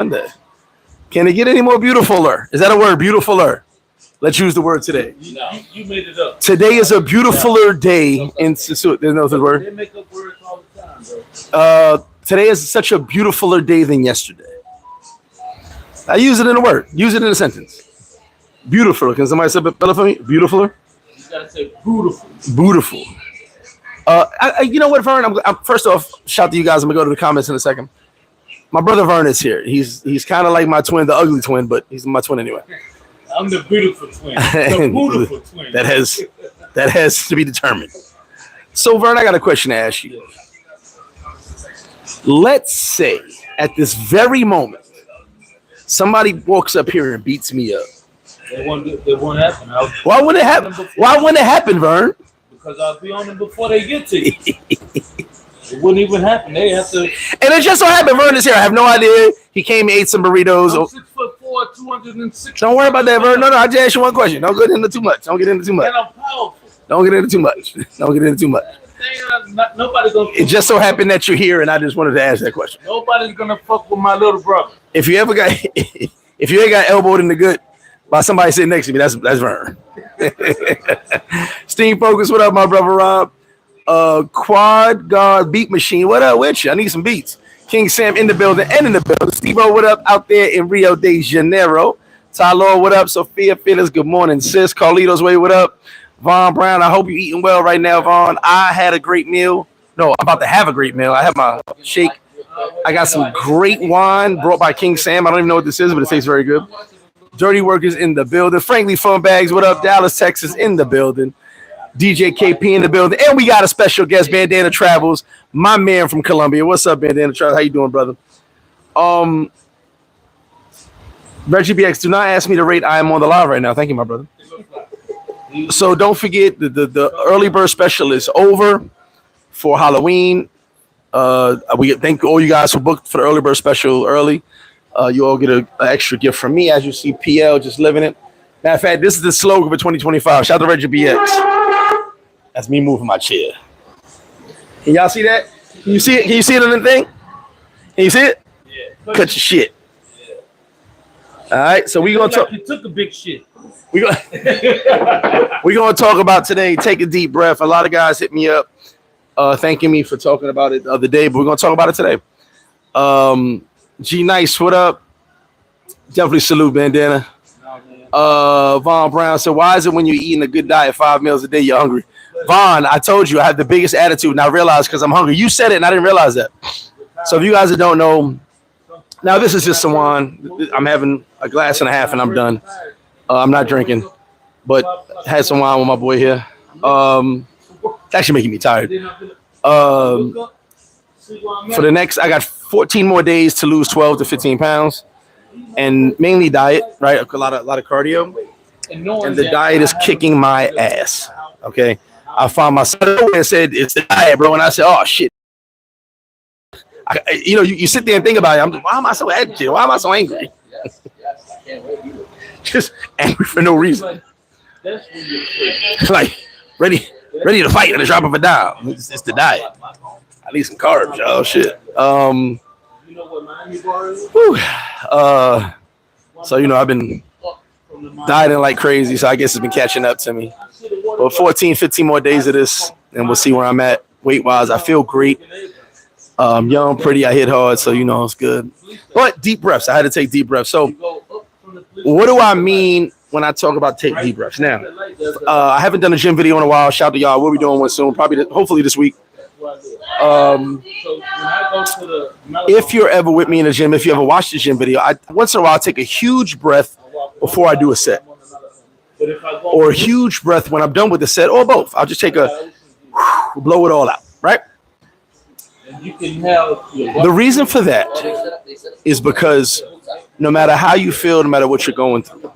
Monday. Can it get any more beautifuler? Is that a word? Beautifuler. Let's use the word today. You made it up. Today is a beautifuler day in Sosua. There's no other word. They make up words all the time, bro. Today is such a beautifuler day than yesterday. I use it in a word. Use it in a sentence. Beautiful. Can somebody say it for me? Beautifuler? You gotta say beautiful. Beautiful. You know what, Vern? I'm first off, shout to you guys. I'm gonna go to the comments in a second. My brother Vern is here. He's kind of like my twin, the ugly twin, but he's my twin anyway. I'm the beautiful twin. The beautiful twin. That has to be determined. So, Vern, I got a question to ask you. Let's say at this very moment, somebody walks up here and beats me up. It won't happen. Why wouldn't it happen? Why wouldn't it happen, Vern? Because I'll be on them before they get to you. It wouldn't even happen. They have to. And it just so happened Vern is here. I have no idea. He came and ate some burritos. I'm 6'4", 206. Don't worry about that, Vern. No, I just asked you one question. Don't get into too much. And I'm powerful. Don't get into too much. Nobody's gonna. It just so happened that you're here, and I just wanted to ask that question. Nobody's gonna fuck with my little brother. If you ain't got elbowed in the gut by somebody sitting next to me, that's Vern. Steam Focus, what up, my brother Rob? Quad God Beat Machine, what up with you? I need some beats. King Sam in the building and in the building. Steve-O, what up out there in Rio de Janeiro? Tyler, what up? Sophia Phyllis, good morning, sis. Carlitos Way, what up? Vaughn Brown, I hope you're eating well right now, Vaughn. I had a great meal. No, I'm about to have a great meal. I have my shake. I got some great wine brought by King Sam. I don't even know what this is, but it tastes very good. Dirty Workers in the building. Frankly Fun Bags, what up? Dallas, Texas in the building. DJ KP in the building. And we got a special guest, Bandana Travels, my man from Colombia. What's up, Bandana Travels? How you doing, brother? Reggie BX, do not ask me to rate I am on the live right now. Thank you, my brother. So don't forget the early bird special is over for Halloween. We thank all you guys who booked for the early bird special early. You all get an extra gift from me. As you see, PL just living it. Matter of fact, this is the slogan for 2025. Shout out to Reggie BX. That's me moving my chair. Can y'all see that? Can you see it? Can you see it on the thing? Can you see it? Yeah. Cut your shit. Yeah. All right, so we gonna talk. You took a big shit. We gonna talk about today. Take a deep breath. A lot of guys hit me up, thanking me for talking about it the other day, but we're gonna talk about it today. G Nice, what up? Definitely salute, Bandana. Vaughn Brown said, why is it when you're eating a good diet 5 meals a day, you're hungry? Vaughn, I told you I have the biggest attitude, and I realized because I'm hungry. You said it, and I didn't realize that. So if you guys that don't know, now this is just some wine. I'm having a glass and a half, and I'm done. I'm not drinking, but had some wine with my boy here. It's actually making me tired. For the next, I got 14 more days to lose 12 to 15 pounds, and mainly diet, right? A lot of cardio, and the diet is kicking my ass. Okay, I found myself and said it's the diet, bro, and I said, oh shit. You sit there and think about it. I'm just, why am I so agitated? Why am I so angry? Just angry for no reason. Like ready to fight at the drop of a dime. It's the diet. I need some carbs, y'all. Shit. So I've been dieting like crazy, so I guess it's been catching up to me. But 14, 15 more days of this, and we'll see where I'm at weight wise. I feel great. Young, pretty. I hit hard, so it's good. But deep breaths. I had to take deep breaths. So what do I mean when I talk about take deep breaths? Now, I haven't done a gym video in a while. Shout out to y'all. We'll be doing one soon, hopefully this week. If you're ever with me in the gym, if you ever watched the gym video, once in a while I take a huge breath before I do a set, or a huge breath when I'm done with the set, or both. I'll just take a blow it all out, right? The reason for that is because no matter how you feel, no matter what you're going through,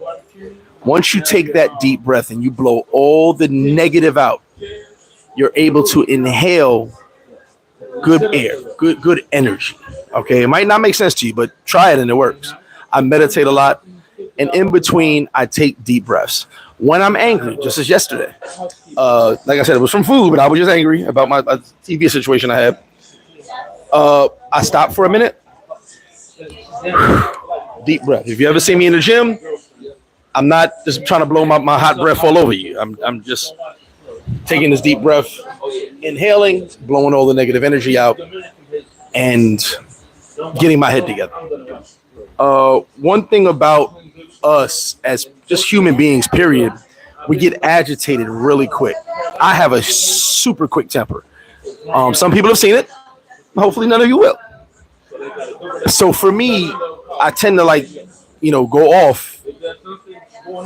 once you take that deep breath and you blow all the negative out, you're able to inhale good air, good energy. Okay, it might not make sense to you, but try it and it works. I meditate a lot, and in between, I take deep breaths. When I'm angry, just as yesterday, like I said, it was from food, but I was just angry about my TV situation I had. I stopped for a minute, Deep breath. If you ever see me in the gym, I'm not just trying to blow my hot breath all over you. I'm just taking this deep breath, inhaling, blowing all the negative energy out, and getting my head together. One thing about us as just human beings, period, we get agitated really quick. I have a super quick temper. Some people have seen it. Hopefully none of you will. So for me, I tend to go off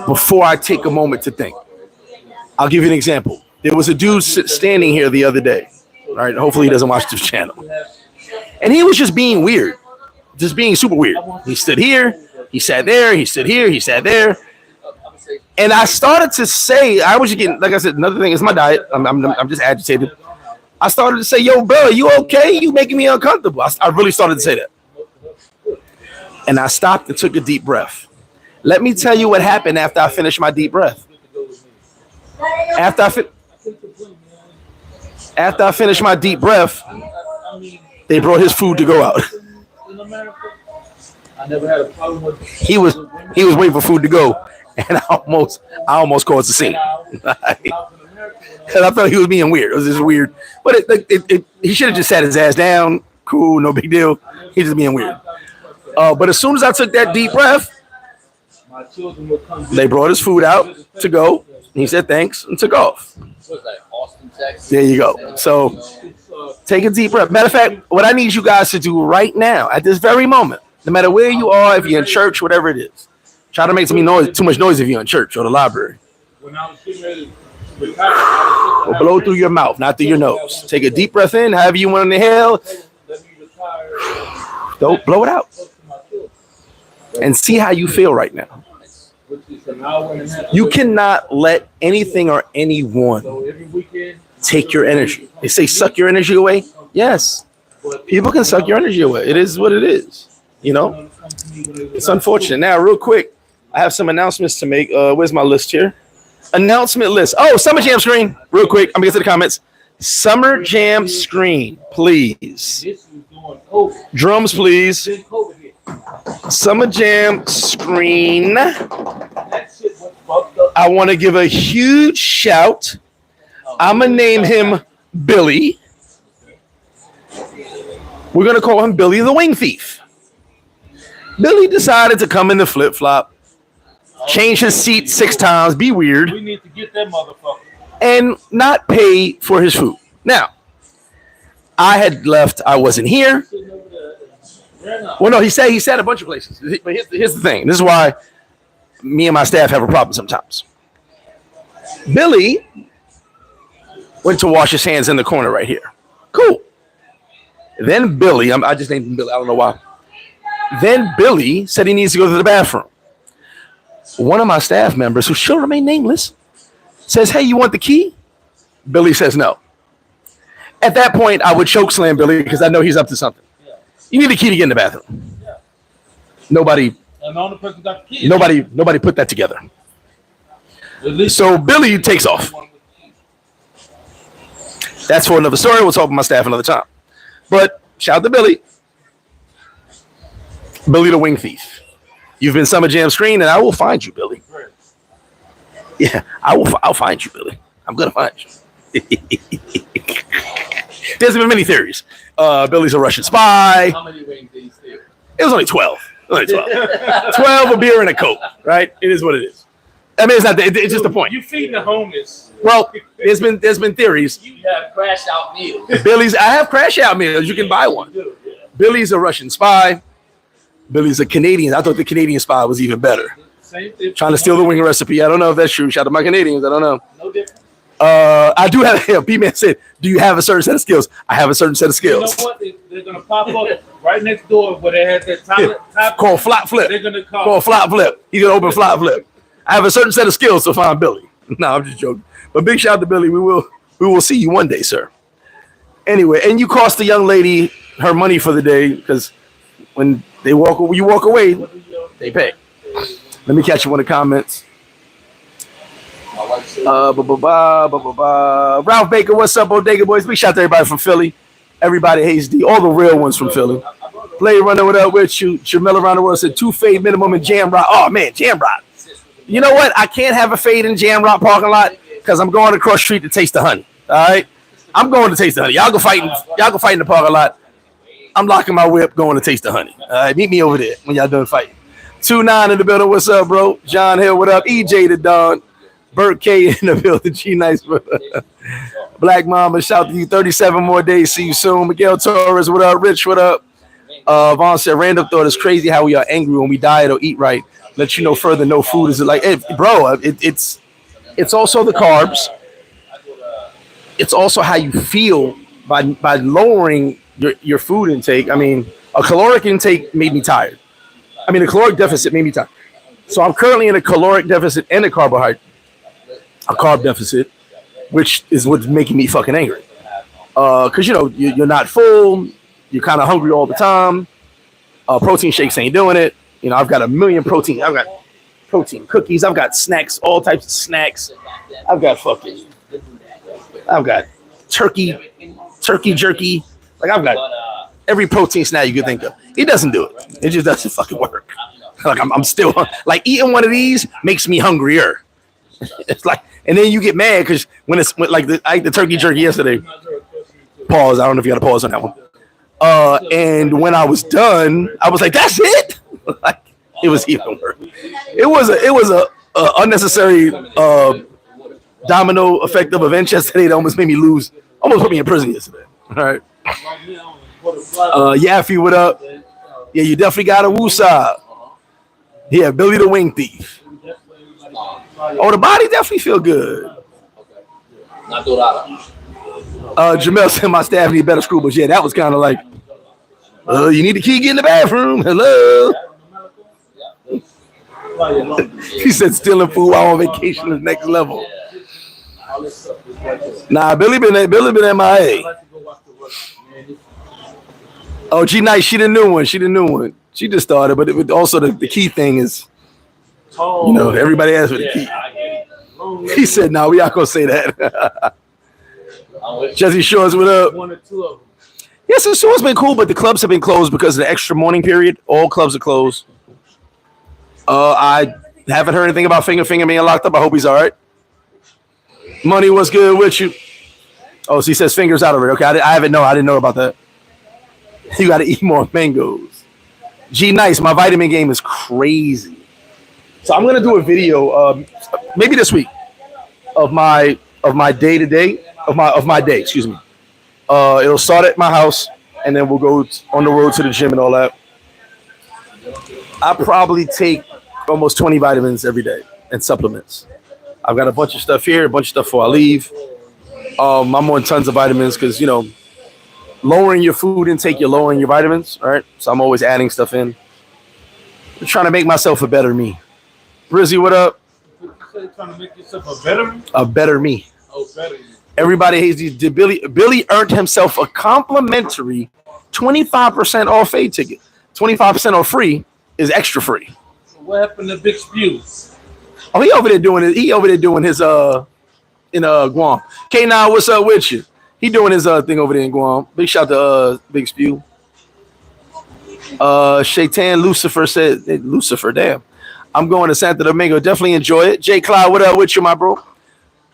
before I take a moment to think. I'll give you an example. There was a dude standing here the other day. All right, hopefully he doesn't watch this channel. And he was just being weird, just being super weird. He stood here, he sat there, he stood here, he sat there. And I started to say, I was getting, like I said, another thing is my diet. I'm just agitated. I started to say, yo, bro, you okay? You making me uncomfortable. I really started to say that. And I stopped and took a deep breath. Let me tell you what happened after I finished my deep breath. After I finished my deep breath, they brought his food to go out. I never had a problem with He was waiting for food to go, and I almost caused a scene. Because I thought he was being weird. It was just weird. But he should have just sat his ass down. Cool, no big deal. He's just being weird. But as soon as I took that deep breath, they brought his food out to go. He said thanks and took off. There you go. So take a deep breath. Matter of fact, what I need you guys to do right now, at this very moment, no matter where you are, if you're in church, whatever it is, try to make too much noise if you're in church or the library. when I was getting ready to retire, Or blow through your mouth, not through your nose. Take a deep breath in, however you want to inhale. Don't blow it out. And see how you feel right now. You cannot let anything or anyone take your energy. They say suck your energy away. Yes. People can suck your energy away. It is what it is. You know? It's unfortunate. Now, real quick, I have some announcements to make. Where's my list here? Announcement list. Oh, Summer Jam screen. Real quick. I'm going to get to the comments. Summer Jam screen, please. Drums, please. Summer Jam screen. I want to give a huge shout. I'm going to name him Billy. We're going to call him Billy the Wing Thief. Billy decided to come in the flip-flop, change his seat 6 times, be weird. We need to get that motherfucker. And not pay for his food. Now, I had left. I wasn't here. Well, no, he said a bunch of places. But here's the thing. This is why me and my staff have a problem sometimes. Billy went to wash his hands in the corner right here. Cool. Then Billy, I just named him Billy. I don't know why. Then Billy said he needs to go to the bathroom. One of my staff members, who shall remain nameless, says, hey, you want the key? Billy says no. At that point, I would choke slam Billy because I know he's up to something. Yeah. You need the key to get in the bathroom. Yeah. Nobody put that together. So Billy takes off. That's for another story. We'll talk about my staff another time. But shout out to Billy. Billy the Wing Thief. You've been Summer Jam screen, and I will find you, Billy. Yeah, I'll find you, Billy. I'm gonna find you. There's been many theories. Billy's a Russian spy. How many wings did he steal? It was only 12. 12, a beer and a Coke, right? It is what it is. I mean, it's not. It's just the point. You feeding the homeless. Well, there's been theories. You have crash out meals. I have crash out meals. You can buy one. Billy's a Russian spy. Billy's a Canadian. I thought the Canadian spy was even better. Trying to steal the wing recipe. I don't know if that's true. Shout out to my Canadians. I don't know. No different. I do have. B-Man said, "Do you have a certain set of skills?" I have a certain set of skills. You know what? They're gonna pop up right next door where they had that top called flop flip. They're gonna call flop flip. He's gonna open flop flip. I have a certain set of skills to find Billy. No, I'm just joking. But big shout out to Billy. We will see you one day, sir. Anyway, and you cost the young lady her money for the day because when you walk away, they pay. Let me catch you on the comments. Ralph Baker, what's up, Bodega Boys? Big shout out to everybody from Philly. Everybody hates D. All the real ones from Philly. Blade Runner, what up with you? Jamila around the world said 2 fade minimum in Jam Rock. Oh man, Jam Rock. You know what? I can't have a fade in Jam Rock parking lot because I'm going across the street to taste the honey. All right, I'm going to taste the honey. Y'all go fight in the parking lot. I'm locking my whip, going to taste the honey. All right, meet me over there when y'all done fighting. 2-9 in the building. What's up, bro? John Hill, what up? EJ the Don. Bert K in the building. G nice, bro. Black Mama, shout to you. 37 more days. See you soon. Miguel Torres, what up? Rich, what up? Vaughn said, random thought, it's crazy how we are angry when we diet or eat right. Let you know further, no food is like, bro, it's also the carbs. It's also how you feel by lowering your food intake. I mean, a caloric intake made me tired. I mean, a caloric deficit made me tired. So I'm currently in a caloric deficit and a carb deficit, which is what's making me fucking angry. Because, you know, you're not full. You're kind of hungry all the time. Protein shakes ain't doing it. You know, I've got a million protein. I've got protein cookies. I've got snacks, all types of snacks. I've got turkey jerky. Like, I've got every protein snack you could think of. It doesn't do it. It just doesn't fucking work. Like, I'm still, like, eating one of these makes me hungrier. It's like, and then you get mad because when I ate the turkey jerky yesterday. Pause. I don't know if you got a pause on that one. And when I was done, I was like, "That's it." Like, it was even worse. It was a unnecessary domino effect of events yesterday that almost made me lose. Almost put me in prison yesterday. All right. Yaffy, what up? Yeah, you definitely got a woosah. Yeah, Billy the Wing Thief. Oh, the body definitely feel good. Jamel said my staff need better scruples. Yeah, that was kind of like, you need the key, get in the bathroom. Hello. He said stealing food while on vacation is next level. Nah, Billy been MIA. Oh, G Nice, she the new one. She just started, but also the key thing is, you know, everybody asks for the key. He said, "No, we not gonna say that." Jesse Shores, what up? One or two of them. Yes, the show's been cool, but the clubs have been closed because of the extra morning period. All clubs are closed. I haven't heard anything about Finger being locked up. I hope he's all right. Money, what's good with you? Oh, so he says Finger's out of it. Okay, I didn't know about that. You got to eat more mangoes. G Nice, my vitamin game is crazy. So I'm gonna do a video, maybe this week, of my day-to-day. Of my day, excuse me. It'll start at my house, and then we'll go on the road to the gym and all that. I probably take almost 20 vitamins every day and supplements. I've got a bunch of stuff here, a bunch of stuff before I leave. I'm on tons of vitamins because, you know, lowering your food intake, you're lowering your vitamins, all right? So I'm always adding stuff in. I'm trying to make myself a better me. Brizzy, what up? You say trying to make yourself a better me? A better me. Oh, better me. Everybody hates these. Billy earned himself a complimentary 25% off fade ticket. 25% off free is extra free. So what happened to Big Spew? Oh, he over there doing it. He over there doing his in Guam. K9, what's up with you? He doing his thing over there in Guam. Big shout to Big Spew. Shaitan Lucifer said, Lucifer, damn. I'm going to Santo Domingo. Definitely enjoy it. Jay Cloud, what up with you, my bro?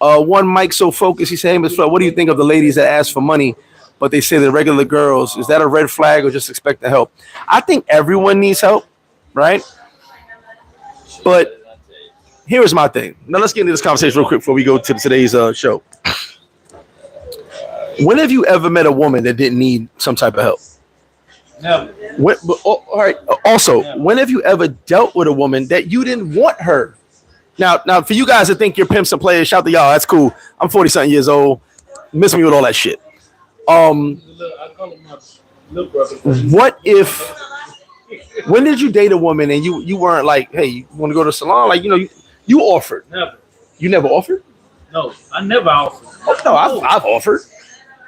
One Mike so focused. He said, "Hey, MrFlipFlop, what do you think of the ladies that ask for money, but they say they're regular girls? Is that a red flag or just expect the help?" I think everyone needs help, right? But here's my thing. Now let's get into this conversation real quick before we go to today's show. When have you ever met a woman that didn't need some type of help? Never. All right. Also, when have you ever dealt with a woman that you didn't want her? Now, for you guys that think you're pimps and players, shout to y'all. That's cool. I'm 40-something years old. Miss me with all that shit. What if? When did you date a woman and you weren't like, hey, you want to go to the salon? Like, you know, you offered. Never. You never offered? No, I never offered. Oh, no, I've offered.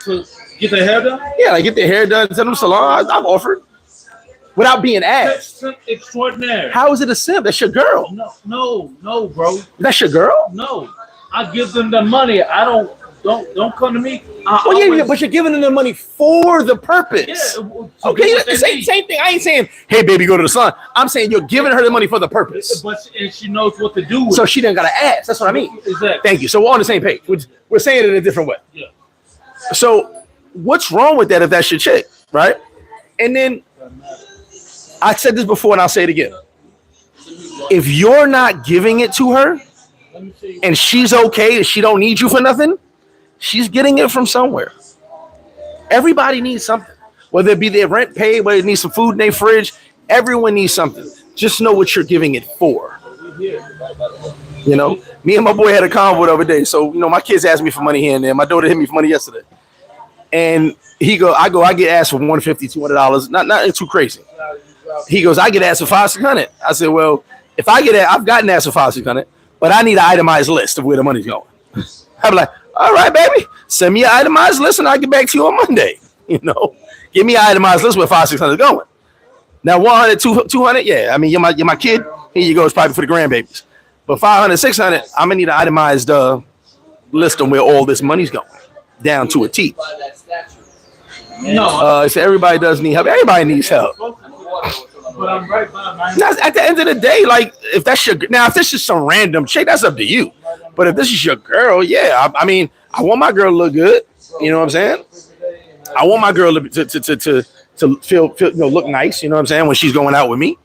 To get their hair done? Yeah, like get their hair done, send them salon. I've offered. Without being asked. That's extraordinary. How is it a simp? That's your girl. No, bro. That's your girl? No. I give them the money. I don't don't come to me. Yeah, but you're giving them the money for the purpose. Yeah, okay, same thing. I ain't saying, hey, baby, go to the salon. I'm saying you're giving her the money for the purpose. And she knows what to do with so she didn't got to ask. That's what I mean. Exactly. Thank you. So we're on the same page. We're saying it in a different way. Yeah. So what's wrong with that if that's your chick, right? And then I said this before and I'll say it again. If you're not giving it to her and she's okay and she don't need you for nothing, she's getting it from somewhere. Everybody needs something. Whether it be their rent paid, whether it needs some food in their fridge, everyone needs something. Just know what you're giving it for. You know, me and my boy had a convo the other day. So, you know, my kids asked me for money here and there. My daughter hit me for money yesterday. And I get asked for $150, $200. Not too crazy. He goes, I get asked for $500, $600. I said, well, if I've gotten asked for $500, $600, but I need an itemized list of where the money's going. I'm like, all right, baby, send me an itemized list and I'll get back to you on Monday. You know, give me an itemized list where $500, $600 going. Now, $100, $200, yeah. I mean, you're my kid. Here you go. It's probably for the grandbabies. But $500, $600, I'm gonna need an itemized list on where all this money's going, down to a T. No, so everybody does need help. Everybody needs help. But I'm right by now, at the end of the day, like if this is some random chick, that's up to you. But if this is your girl, yeah, I mean, I want my girl to look good. You know what I'm saying? I want my girl to feel look nice. You know what I'm saying when she's going out with me.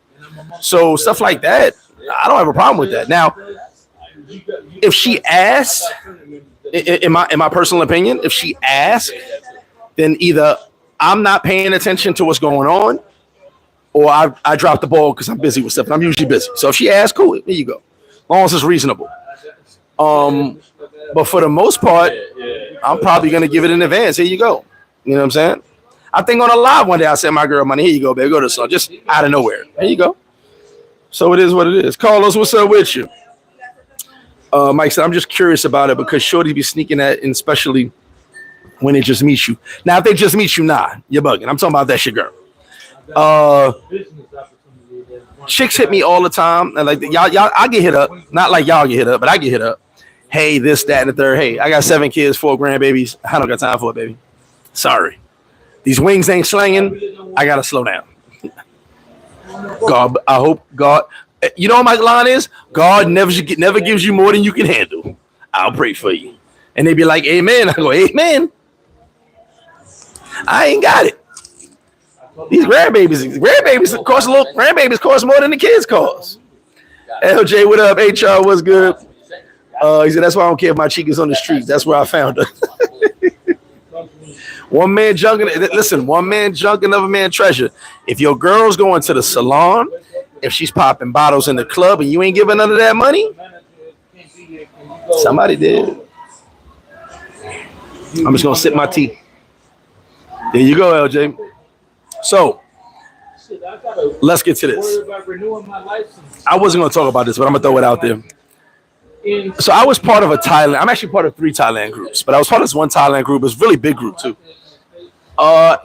So stuff like that, I don't have a problem with that. Now, if she asks, in my personal opinion, if she asks, then either I'm not paying attention to what's going on, or I drop the ball because I'm busy with stuff, and I'm usually busy. So if she asks, cool, there you go. As long as it's reasonable. But for the most part, I'm probably going to give it in advance. Here you go. You know what I'm saying? I think on a live one day, I sent my girl money. Here you go, baby. Go to the sun. Just out of nowhere. There you go. So it is what it is. Carlos, what's up with you? Mike said, I'm just curious about it because shorty be sneaking that in, especially when they just meet you. Now, if they just meet you, nah, you're bugging. I'm talking about that's your girl. Chicks hit me all the time. And like y'all, I get hit up. Not like y'all get hit up, but I get hit up. Hey, this, that, and the third. Hey, I got 7 kids, 4 grandbabies. I don't got time for it, baby. Sorry. These wings ain't slinging. I got to slow down. God, I hope God, you know what my line is? God never gives you more than you can handle. I'll pray for you. And they be like, amen. I go, amen. I ain't got it. These grandbabies cost more than the kids cost. LJ, what up? HR, what's good? He said, that's why I don't care if my chick is on the streets. That's where I found her. One man junk, another man treasure. If your girl's going to the salon, if she's popping bottles in the club and you ain't giving none of that money, somebody did. I'm just going to sip my tea. There you go, LJ. So, let's get to this. I wasn't going to talk about this, but I'm going to throw it out there. So I was part of a Thailand. I'm actually part of 3 Thailand groups, but I was part of this one Thailand group. It was a really big group, too.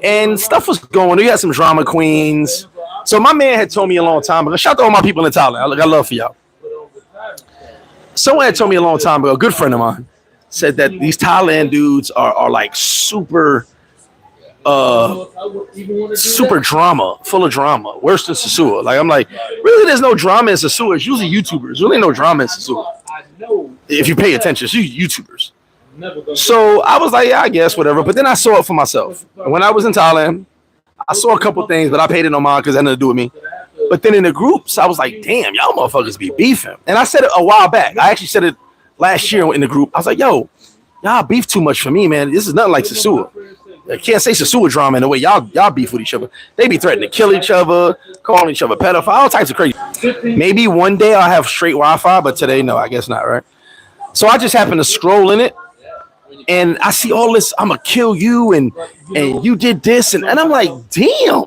And stuff was going. We had some drama queens. So my man had told me a long time ago. Shout out to all my people in Thailand. I got love for y'all. Someone had told me a long time ago, a good friend of mine, said that these Thailand dudes are like super drama, full of drama, worse than Sosua. Like I'm like, really, there's no drama in Sosua. It's usually YouTubers. Really, no drama in Sosua. If you pay attention, it's usually YouTubers. So I was like, yeah, I guess whatever. But then I saw it for myself. And when I was in Thailand, I saw a couple things, but I paid it no mind because it had nothing to do with me. But then in the groups, I was like, damn, y'all motherfuckers be beefing. And I said it a while back. I actually said it last year in the group. I was like, yo, y'all beef too much for me, man. This is nothing like Sosua. I can't say Sosua drama in the way y'all beef with each other. They be threatening to kill each other, calling each other pedophile, all types of crazy. Maybe one day I'll have straight Wi-Fi, but today, no, I guess not, right? So I just happened to scroll in it, and I see all this, I'm going to kill you, and you did this, and I'm like, damn.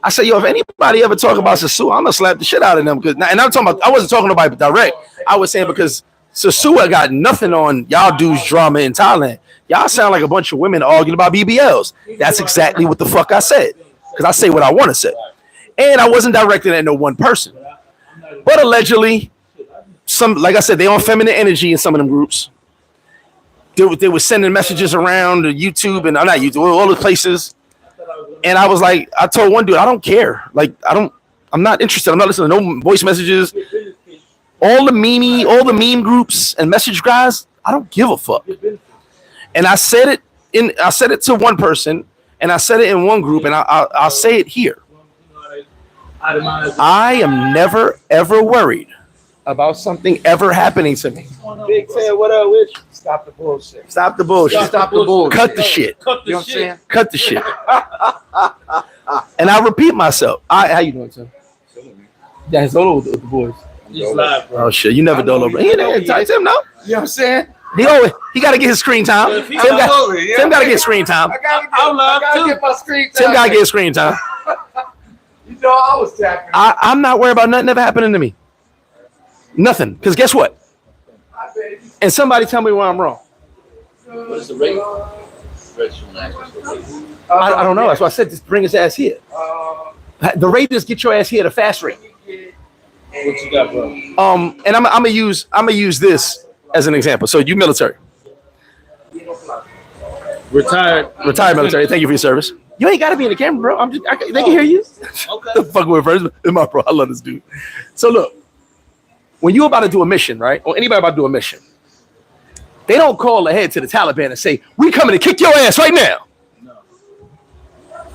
I said, yo, if anybody ever talk about Sosua, I'm going to slap the shit out of them. And I'm talking about, I wasn't talking about direct. I was saying because Sosua got nothing on y'all dudes drama in Thailand. Y'all sound like a bunch of women arguing about BBLs. That's exactly what the fuck I said. Because I say what I want to say. And I wasn't directed at no one person. But allegedly, like I said, they on feminine energy in some of them groups. they were sending messages around YouTube and not YouTube, all the places. And I was like, I told one dude, I don't care. Like, I'm not interested. I'm not listening to no voice messages. All the meme groups and message guys, I don't give a fuck. And I said it to one person, and I said it in one group, and I'll say it here. I am never ever worried about something ever happening to me. Big Ted, what up with you? Stop the bullshit. Stop the bullshit. Stop the bullshit. Cut the shit. Cut the You know what I'm shit. saying? Cut the shit. And I repeat myself. How you doing, Tim? Yeah, he's dolo with the boys. He's live, bro. Oh shit, you never dolo, bro. He didn't Tim, no. You know what I'm saying? He got to get his screen time. If he- Tim got Absolutely, to get screen time. I gotta too. get my screen time. Tim got to get his screen time. You know, I was tapping. I'm not worried about nothing ever happening to me. Nothing. Because guess what? And somebody tell me where I'm wrong. What is the rate? Restaurant access rate. I don't know. That's why I said just bring his ass here. The rate is get your ass here at a fast rate. What you got, bro? And I'm gonna use this as an example. So you military, Retired military. Thank you for your service. You ain't gotta be in the camera, bro. They can hear you. Okay. The fuck with first, my bro. I love this dude. So look, when you about to do a mission, right, or anybody about to do a mission, they don't call ahead to the Taliban and say, "We coming to kick your ass right now."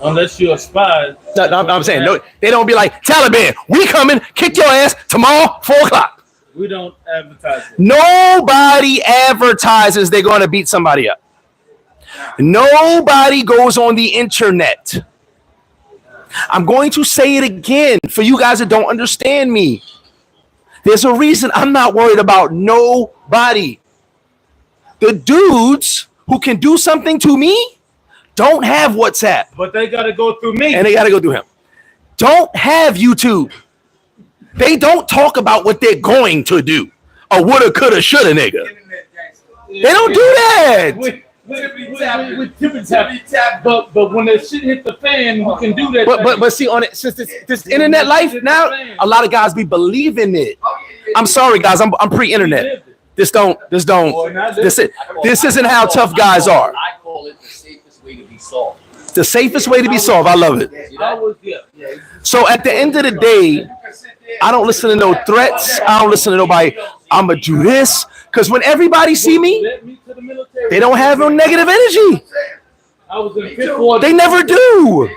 Unless you're a spy. No, I'm saying no. They don't be like, "Taliban, we coming, kick your ass tomorrow, 4:00." We don't advertise it. Nobody advertises they're going to beat somebody up. Nobody goes on the internet. I'm going to say it again for you guys that don't understand me. There's a reason I'm not worried about nobody. The dudes who can do something to me don't have WhatsApp. But they got to go through me. And they got to go through him. Don't have YouTube. They don't talk about what they're going to do. Or woulda, coulda, shoulda, nigga. They don't do that. With tippy tap. But when that shit hit the fan, we can do that. But see, on it, since this internet life now, a lot of guys be believing it. I'm sorry, guys. I'm pre-internet. This isn't how tough guys are. I call it the safest way to be solved. The safest way to be solved. I love it. So at the end of the day, I don't listen to no threats. I don't listen to nobody. I'm going to do this. Because when everybody see me, they don't have no negative energy. They never do.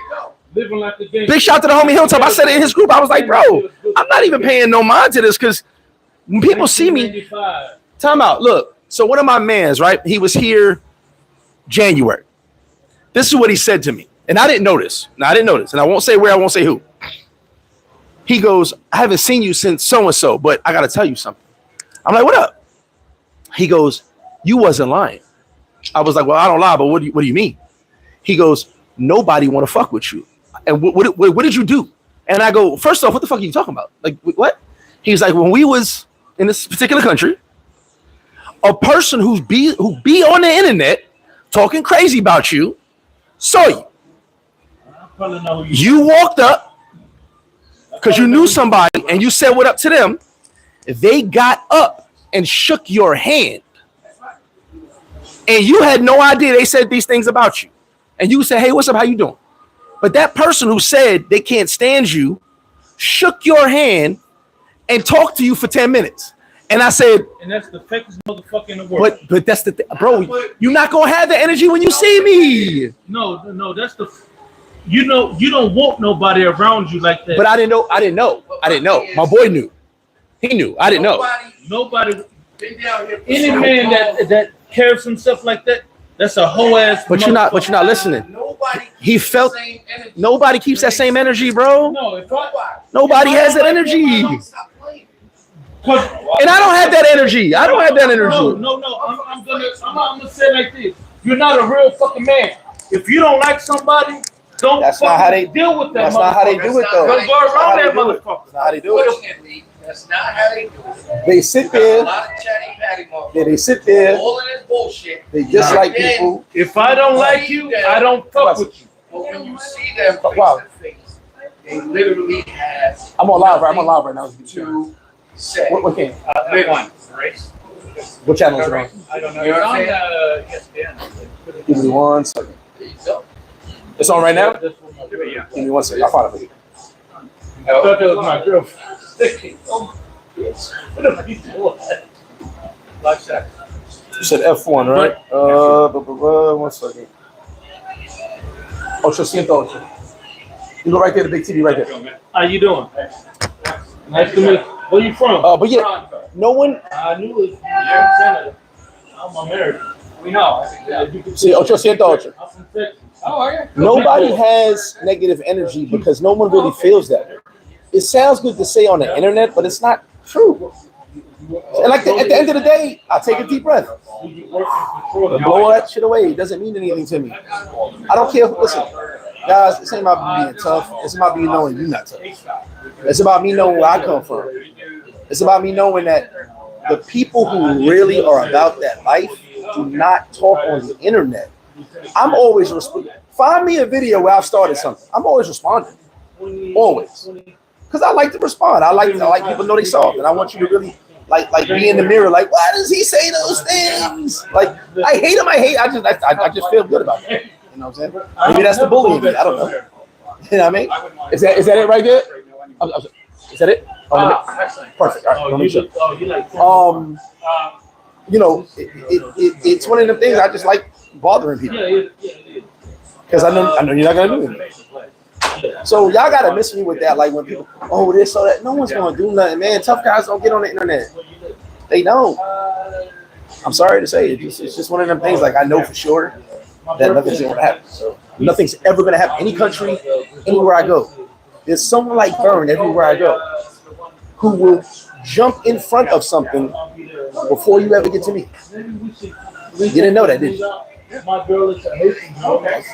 Big shout to the homie Hilltop. I said it in his group. I was like, bro, I'm not even paying no mind to this because when people see me, time out. Look, so one of my mans, right? He was here January. This is what he said to me. And I didn't notice. And I won't say where, I won't say who. He goes, I haven't seen you since so-and-so, but I got to tell you something. I'm like, what up? He goes, you wasn't lying. I was like, well, I don't lie, but what do you mean? He goes, nobody want to fuck with you. And what did you do? And I go, first off, what the fuck are you talking about? Like, what? He's like, when we was in this particular country, a person who be on the internet talking crazy about you saw you. You walked up because you knew somebody and you said what up to them. They got up and shook your hand. And you had no idea they said these things about you. And you said, hey, what's up? How you doing? But that person who said they can't stand you shook your hand and talked to you for 10 minutes. And I said, and that's the fakest motherfucker in the world. But that's the thing, bro. You're not gonna have the energy when you see me. No, that's the. You don't want nobody around you like that. But I didn't know. My boy knew. He knew. I didn't know. Nobody. Any man that cares himself like that, that's a whole ass. But you're not listening. He felt. Nobody keeps that same energy, bro. No, nobody has that energy. And I don't have that energy. I don't have that energy. No. I'm gonna say it like this. You're not a real fucking man. If you don't like somebody, don't that's not how they deal with that. That's not how they do it, though. Don't go around that motherfucker. That's not how they do it. That's not how they do it. They sit there. A lot of chatty patty motherfuckers. Yeah, they sit there. All of this bullshit. They dislike people. If I don't like you, I don't fuck with you. But when you see them face to face, they literally have. I'm on live right now. To say. What game? One race. What channel is it on? I don't know. You know It's what I'm on ESPN. Give me 1 second. There you go. It's on right now? This one, yeah. Give me 1 second. I'll find it for you. I thought that was my girlfriend. Like that. You said F1, right? 1 second. 808. You go right there, the big TV right there. How you doing? Nice to meet you. Where you from? But yeah, no one. I knew it was Canada. I'm American. We know. See, 808. I'm from Texas. Oh, are you? Nobody has negative energy because no one really feels that. It sounds good to say on the internet, but it's not true. And like at the end of the day, I take a deep breath and blow all that shit away. It doesn't mean anything to me. I don't care. Listen, guys, this ain't about being tough. It's about me knowing you're not tough. It's about me knowing where I come from. It's about me knowing that the people who really are about that life do not talk on the internet. I'm always responding. Find me a video where I've started something. I'm always responding. Always. Because I like to respond. I like people to know they saw it. And I want you to really like be in the mirror, like, why does he say those things? Like, I hate him, I just feel good about it. You know what I'm saying? Maybe that's the bully in me. I don't know. You know what I mean? Is that it right there? Is that it? Perfect. All right, let me show you. You know, it's one of the things I just like bothering people. Because I know you're not gonna do anything. So y'all gotta miss me with that. Like when people, oh, this or that. No one's gonna do nothing, man. Tough guys don't get on the internet. They don't. I'm sorry to say it. It's just one of them things. Like I know for sure that nothing's gonna happen. So nothing's ever gonna happen. Any country, anywhere I go, there's someone like Vern everywhere I go who will jump in front of something before you ever get to me. You didn't know that, did you?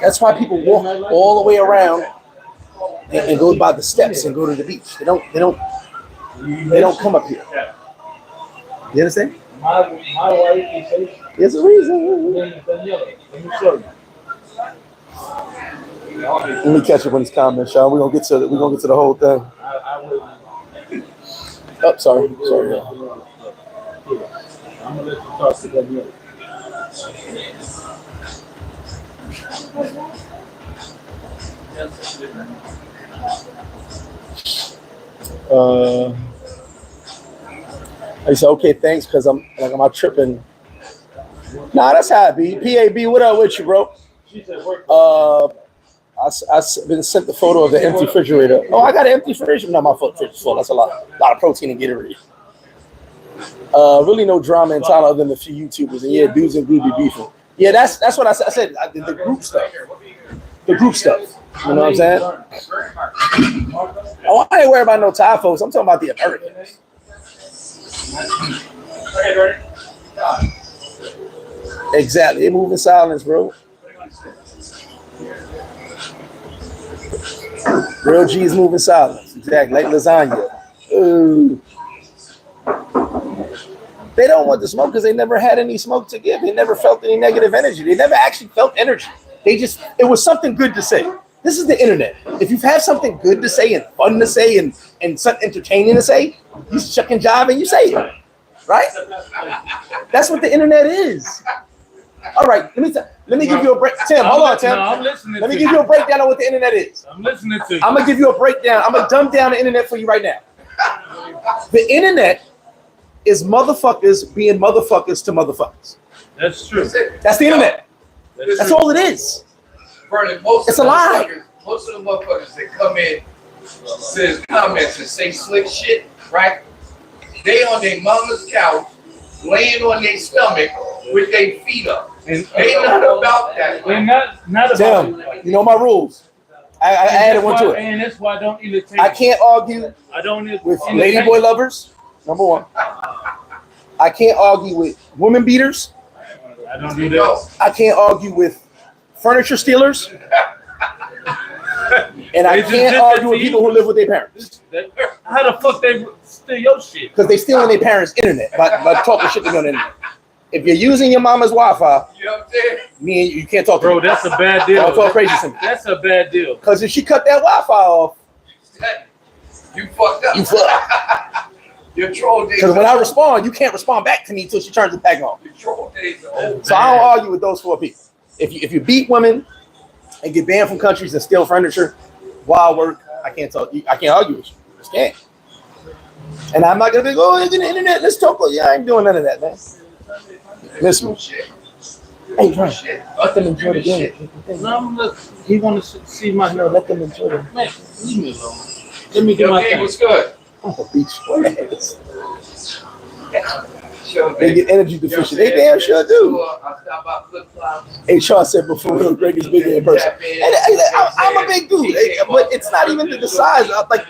That's why people walk all the way around and go by the steps and go to the beach. They don't come up here. You understand? There's a reason. Let me catch up on these comments, Sean. We're gonna get to the whole thing. Oh, sorry. Yeah. I'm gonna let you talk to them. I said, okay, thanks, because I'm tripping. Nah, that's how it be. PAB, what up with you, bro? I've been sent the photo of the empty refrigerator. Oh, I got an empty refrigerator. No, my fridge is full. That's a lot of protein and Gatorade. Really no drama in Thailand other than a few YouTubers. And yeah, dudes and group be beefing. Yeah, that's what I said. I said the group stuff. The group stuff. You know what I'm saying? Oh, I ain't worried about no Thai folks. I'm talking about the Americans. Exactly. They move in silence, bro. Real G's move in silence. Exactly. Like lasagna. Ooh. They don't want the smoke because they never had any smoke to give. They never felt any negative energy. They never actually felt energy. It was something good to say. This is the internet. If you have something good to say and fun to say and something entertaining to say, you shuck and jive and you say it. Right? That's what the internet is. All right, let me give you a break. Tim, hold on, Tim. No, I'm listening. Let me give you a breakdown on what the internet is. I'm listening to you. I'm gonna give you a breakdown. I'm gonna dumb down the internet for you right now. The internet is motherfuckers being motherfuckers to motherfuckers. That's true. That's the internet. That's all it is. Vernon, It's a lie. Most of the motherfuckers that come in, says comments and say slick shit, right? They on their mama's couch, laying on their stomach with their feet up. And they not about that. They're not about Tim, you know my rules. I added one to it. And that's why I don't entertain. I can't argue with ladyboy lovers. Number one. I can't argue with woman beaters. I don't do that. I can't argue with furniture stealers. And I can't argue with people who live with their parents. How the fuck they steal your shit? Because they stealing their parents' internet by talking shit to them on the internet. If you're using your mama's Wi-Fi, You know what I'm saying? me and you can't talk to Bro, me. that's a bad deal. Don't talk crazy to me. That's a bad deal. Because if she cut that Wi-Fi off, You fucked up. you fuck. Your troll days. Because when I respond, you can't respond back to me until she turns it back on. Your troll days are over. So I don't argue with those 4 people. If you beat women and get banned from countries and steal furniture, wild work, I can't argue with you. I just can't. And I'm not gonna be it's in the internet. Let's talk. Yeah, I ain't doing none of that, man. Miss me. Hey, John, let them enjoy the game. No, he want to see my. No, let them enjoy the game. Man, leave me alone. Let me do Your my game thing. was good. I'm gonna beat you. They get energy deficient. They damn sure do. I stop by flip-flops. HR said before, real Greg is bigger in person. And I'm a big dude, but it's not even the size. Like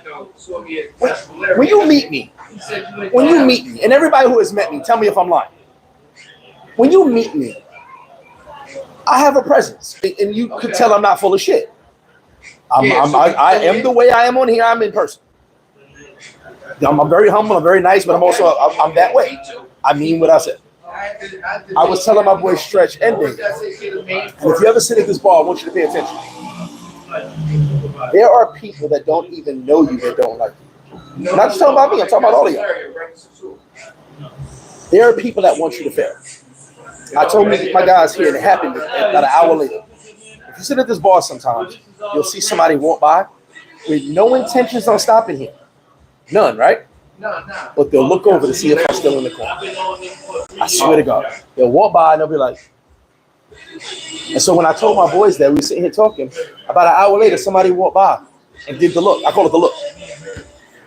when you meet me, and everybody who has met me, tell me if I'm lying. When you meet me, I have a presence, and you could tell I'm not full of shit. I am the way I am on here. I'm in person. I'm very humble. I'm very nice, but I'm that way. I mean what I said. I was telling my boy Stretch and Dave, and if you ever sit at this bar, I want you to pay attention. There are people that don't even know you that don't like you. Not just talking about me, I'm talking about all of y'all. There are people that want you to fail. I told my guys here, and it happened about an hour later. If you sit at this bar sometimes, you'll see somebody walk by with no intentions on stopping him. None, right? No. But they'll look over to see if I'm still in the corner. I swear to God. They'll walk by and they'll be like. And so when I told my boys that, we were sitting here talking, about an hour later, somebody walked by and did the look. I call it the look.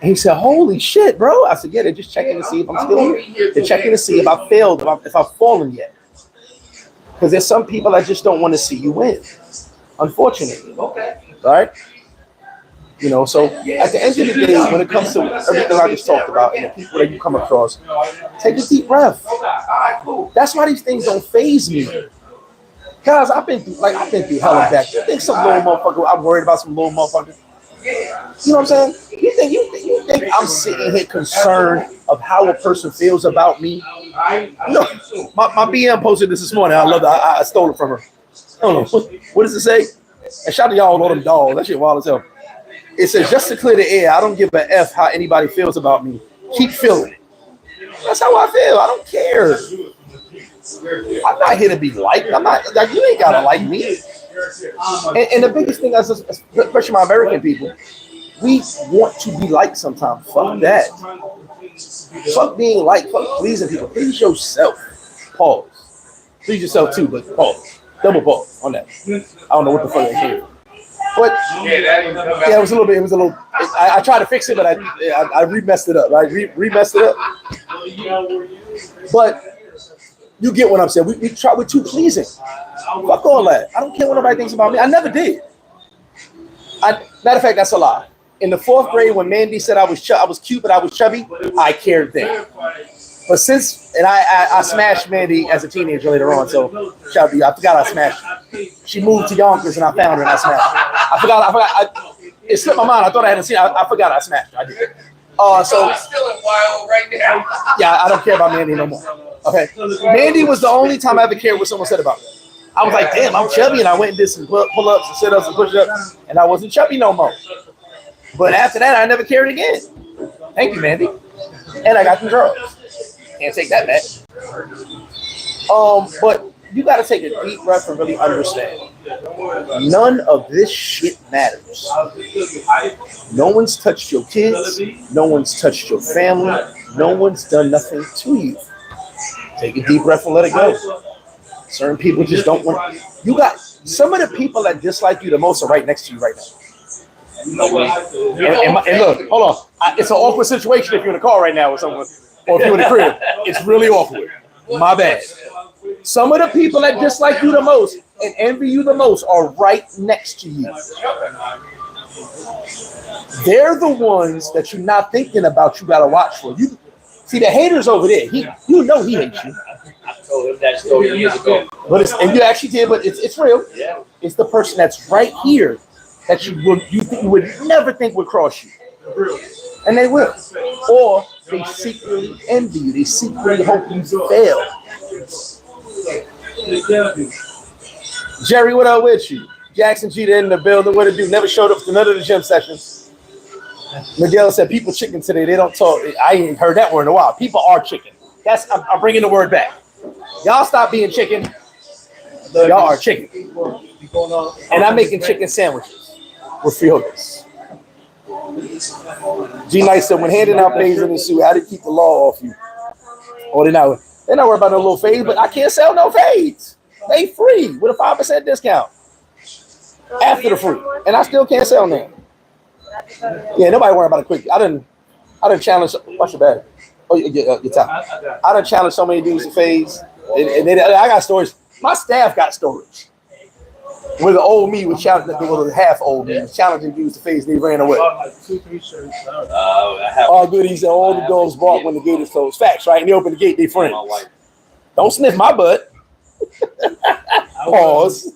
And he said, holy shit, bro. I said, yeah, they're just checking to see if I'm still here. They're checking to see if I failed, if I've fallen yet. Because there's some people that just don't want to see you win. Unfortunately. Okay. Right? You know, so at the end of the day, when it comes to everything I just talked about and the people that you come across, take a deep breath. That's why these things don't faze me. Guys, I've been through hell and back. You think some little motherfucker, I'm worried about some little motherfucker? You know what I'm saying? You think I'm sitting here concerned of how a person feels about me? No, my BM posted this morning. I love that. I stole it from her. I don't know. What does it say? And shout out to y'all with all them dolls. That shit wild as hell. It says, just to clear the air, I don't give a F how anybody feels about me. Keep feeling it. That's how I feel. I don't care. I'm not here to be liked. I'm not like, you ain't gotta like me. And the biggest thing, especially my American people, we want to be liked sometimes. Fuck that. Fuck being liked. Fuck pleasing people. Please yourself. Pause. Please yourself too, but pause. Double pause on that. I don't know what the fuck that is. But yeah, it was a little. I tried to fix it, but I re-messed it up. I re-messed it up. But you get what I'm saying. We're too pleasing. Fuck all that. I don't care what nobody thinks about me. I never did. Matter of fact, that's a lie. In the 4th grade, when Mandy said I was cute, but I was chubby, I cared then. But since, and I smashed Mandy as a teenager later on, so chubby, I forgot I smashed her. She moved to Yonkers and I found her and I smashed her. I forgot. It slipped my mind. I thought I hadn't seen her. I forgot I smashed her. I did. So it's still in wild right now. Yeah, I don't care about Mandy no more. Okay. Mandy was the only time I ever cared what someone said about me. I was like, damn, I'm chubby, and I went and did some pull-ups and sit-ups and push-ups, and I wasn't chubby no more. But after that, I never cared again. Thank you, Mandy. And I got some drugs. Can't take that back. But you got to take a deep breath and really understand. None of this shit matters. No one's touched your kids. No one's touched your family. No one's done nothing to you. Take a deep breath and let it go. Certain people just don't want. You got some of the people that dislike you the most are right next to you right now. And look, hold on. It's an awkward situation if you're in a car right now with someone, or if you're in the crib. It's really awkward. My bad. Some of the people that dislike you the most and envy you the most are right next to you. They're the ones that you're not thinking about. You gotta watch for. You see the haters over there. You know he hates you. I told him that story years ago. But and you actually did, but it's real. Yeah. It's the person that's right here that you would never think would cross you. And they will. Or they secretly envy you. They secretly hope you fail. Jerry, what up with you? Jackson Jeter in the building. What it do? Never showed up to none of the gym sessions. Miguel said people chicken today. They don't talk. I ain't heard that word in a while. People are chicken. I'm bringing the word back. Y'all stop being chicken. Y'all are chicken. And I'm making chicken sandwiches with frijoles. G Nice said when handing out fades in the suit, how to keep the law off you? Oh, they're not worried about no little fades, but I can't sell no fades. They free with a 5% discount after the free, and I still can't sell them. Yeah, nobody worry about a quick. I didn't challenge. Watch your bag. Oh, your top. I done challenged so many dudes to fades, and I got stories. My staff got stories. Where the old me was challenging, the half old me was challenging dudes to fades, and they ran away. All good. He said all the dogs bark when the gate is closed. Facts, right? And they open the gate, they friends. Don't sniff my butt. Pause.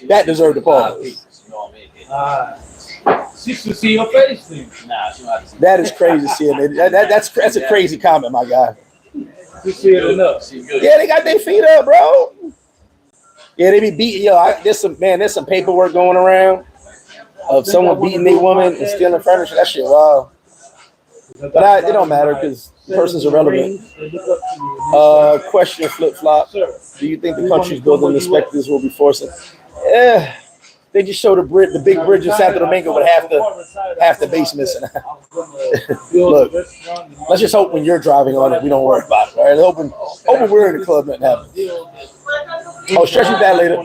That deserved a pause. She should see your face then. Nah, she don't have to see. That is crazy, shit. That's a crazy comment, my guy. She see it enough. Yeah, they got their feet up, bro. Yeah, they be beating. There's some paperwork going around of someone beating their woman and stealing furniture. That shit, wow. But it don't matter because the person's irrelevant. Question, flip-flop. Do you think the country's building inspectors will be forcing? Yeah. They just showed the big bridge of Santo Domingo with half the base missing. Look, let's just hope when you're driving on it, we don't worry about it. All right, hoping we're in the club, nothing happens. Oh, stretch with that later.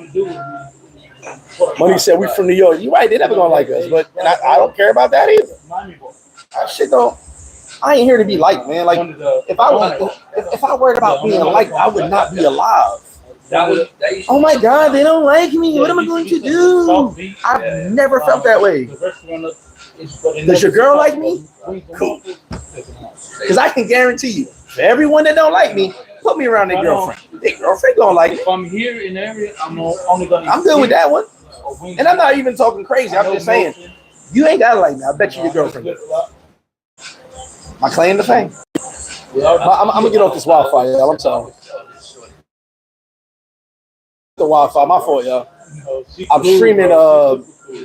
Money said we from New York. You're right, they never gonna like us, but I don't care about that either. I ain't here to be liked, man. Like if I worried about being liked, I would not be alive. Oh my God, they don't like me. What am I going to do? I've never felt that way. Does your girl like me? Cool. Because I can guarantee you, for everyone that don't like me, put me around their girlfriend. Their girlfriend gonna like me. If I'm here in the area, I'm only gonna. I'm good with that one. And I'm not even talking crazy. I'm just saying, you ain't gotta like me. I bet you your girlfriend does. My claim to fame. I'm gonna get off this Wi-Fi, y'all. I'm sorry. The Wi-Fi, my fault, y'all. I'm streaming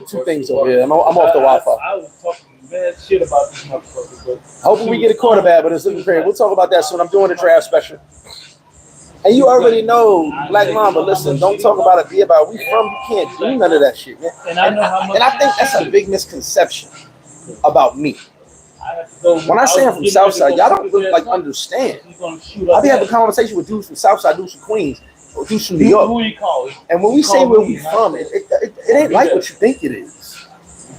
two things over here. I'm off the Wi-Fi. I was talking mad shit about this motherfucker, but hopefully we get a quarterback, but it's looking great. We'll talk about that soon. I'm doing the draft special. And you already know, Black Mamba, listen, don't talk about it, be about it. We from, you can't do none of that shit, man. And I think that's a big misconception about me. When I say I'm from Southside, y'all don't really understand. I be having a conversation with dudes from Southside, dudes from Queens. Dudes from New York. And when we say where we from, it ain't like what you think it is.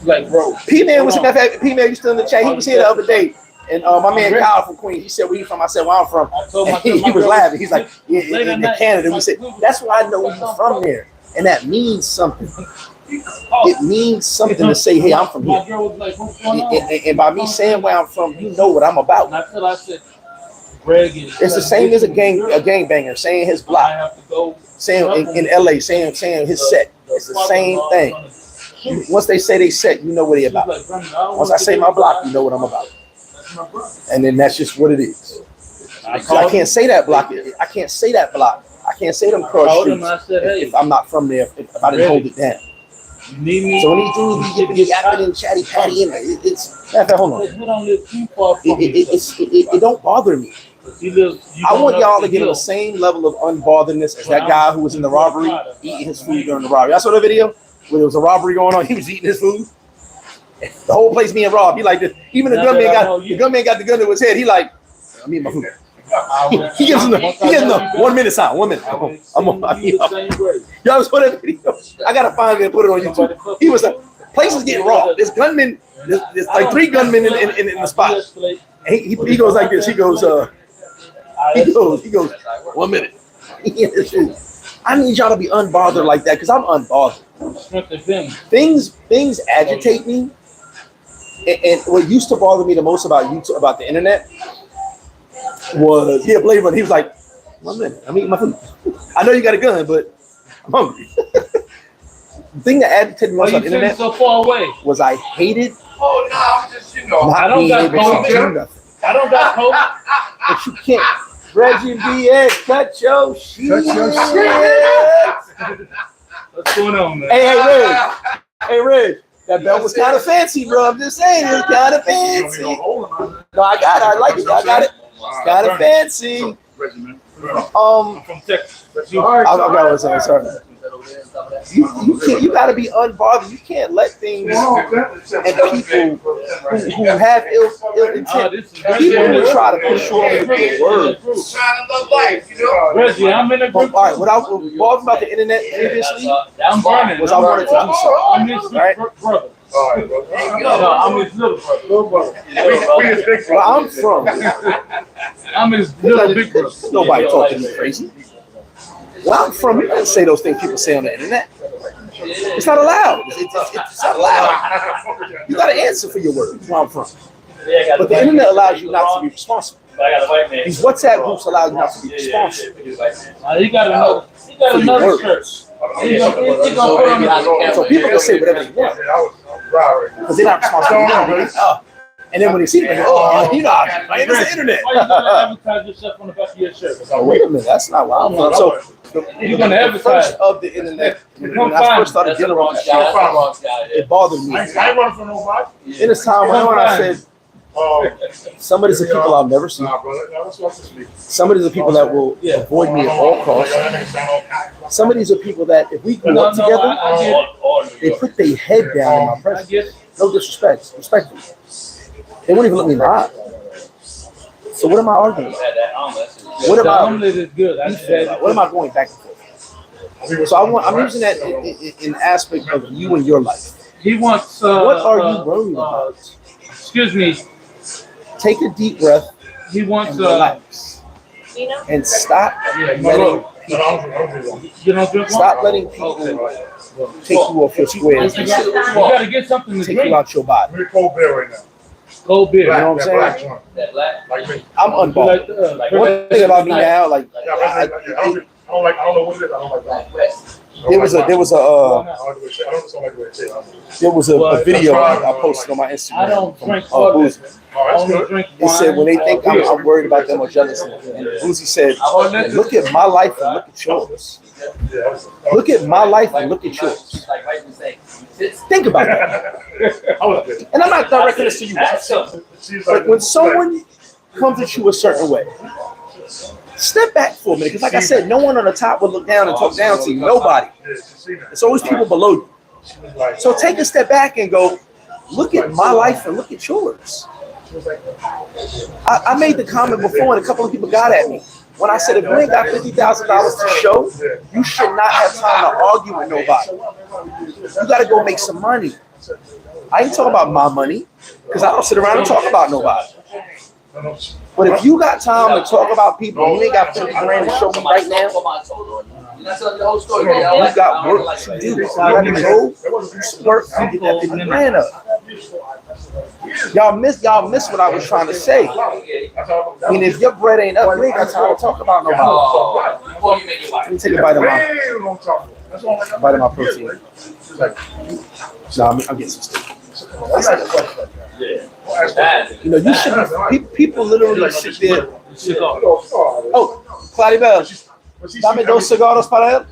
Like, bro. P-Man was P-Man, you still in the chat. He was here the other day. And my man Kyle from Queens, he said, where you from? I said, where I'm from. And he was laughing. He's like, yeah, in Canada. We said, that's why I know you're from there. And that means something. It means something to say, hey, I'm from here. And by me saying where I'm from, you know what I'm about. It's the same as a gangbanger saying his block, saying in LA, saying his set. It's the same thing. Once they say they set, you know what they about. Once I say my block, you know what I'm about. And then that's just what it is. I can't say that block. I can't say that block. I can't say them cross streets if I'm not from there. If I didn't hold it down. So when these dudes be yapping and chatty patty, hold on. It don't bother me. I want y'all to get on the same level of unbotheredness as that guy who was in the robbery eating his food during the robbery. I saw the video where there was a robbery going on. He was eating his food. The whole place being robbed. He like this. Even the gunman got the gun to his head. He like, I'm eating my food. He gives him the 1 minute sign. 1 minute. Y'all saw that video? I gotta find it and put it on YouTube. He was place is getting robbed. There's gunmen. There's like 3 gunmen in the spot. And he goes like this. He goes 1 minute. I need y'all to be unbothered like that because I'm unbothered. Things agitate me. And what used to bother me the most about YouTube, about the internet, was he was like, 1 minute, I'm eating my food. I know you got a gun, but I'm hungry. The thing that agitated me most about the internet so far away was I hated not being able to do nothing. I don't got hope. But you can't. Reggie BX, cut your shit. What's going on, man? Hey, Reg. That belt was kind of fancy, bro. I'm just saying, it was kind of fancy. No, I got it. I like it. I got it. It's kind of fancy. I'm from Texas. I got what's sorry. You gotta be unbothered. You can't let things and people who have ill intent. People will try to push you over the words. Trying to love life, you know. Reggie, I'm in a group. All right, what I was talking about the internet previously I'm burning. was I wanted to do something. I'm his brother. No, I'm his little brother. Where I'm from, I'm his little big brother. nobody talking to me crazy. Where I'm from, you can't say those things people say on the internet. It's not allowed. It's not allowed. You got to answer for your words where I'm from. But the internet allows you not to be responsible. These WhatsApp groups allow you not to be responsible. He got another shirt. He gonna put on the So people can say whatever they want because they're not responsible. And then when they see them, they go, oh, you know, man, it's the internet. Why you gonna advertise yourself on the back of your shirt? Oh, wait a minute, that's not why I'm from. So You're gonna the advertise. first of the internet, when I first started dealing with this shit, it bothered me. I ain't running from nobody. In this time when I said, some of these are people I'll never see. Some of these are people that will avoid me at all costs. Some of these are people that if we grew up together, they put their head down in my presence. No disrespect, respectfully. They wouldn't even look me in the eye. So what am I arguing about? What am The I? omelet is good. I said, What am I going back and forth? So I'm using that in aspect of you and your life. he wants. What are you worried about? Excuse me. Take a deep breath He wants. and relax, and stop letting You don't drink stop letting people take you off your square, You gotta get something to take drink. you out your body. We're cold beer right now. Cold beer. You know what I'm saying? Like me. I'm You like unbothered. One thing about me now, like Yeah, I don't know what it is. I don't like that. there was a I don't like what it is. there was a video I posted on my Instagram. I don't drink from, water. Boozy. Oh, I that's only good. drink It wine. said when they think I'm worried about them or jealous, and Boozy said, "Look at my life and look at yours. Yeah. Look at my life and look at yours. Think about that." I was good. And I'm not directing this to you, She's but when someone comes at you a certain way, step back for a minute. Because like I said, no one on the top will look down and talk down to you. Nobody. It's always people below you. So take a step back and go, look at my life and look at yours. I made the comment before and a couple of people got at me. When I said, if you ain't got $50,000 to show, you should not have time to argue with nobody. You got to go make some money. I ain't talking about my money because I don't sit around and talk about nobody. But if you got time to talk about people, you ain't got 50 grand to show me right now. You got work to do. You got to go do some work to get that 50 grand up. Y'all miss what I was trying to say. I mean, if your bread ain't up, you ain't got time to talk about nobody. Let me take a bite of my protein. No, I'm getting some steak. You know, you should. People literally sit there. Oh, Claribel, dame dos cigarros para él.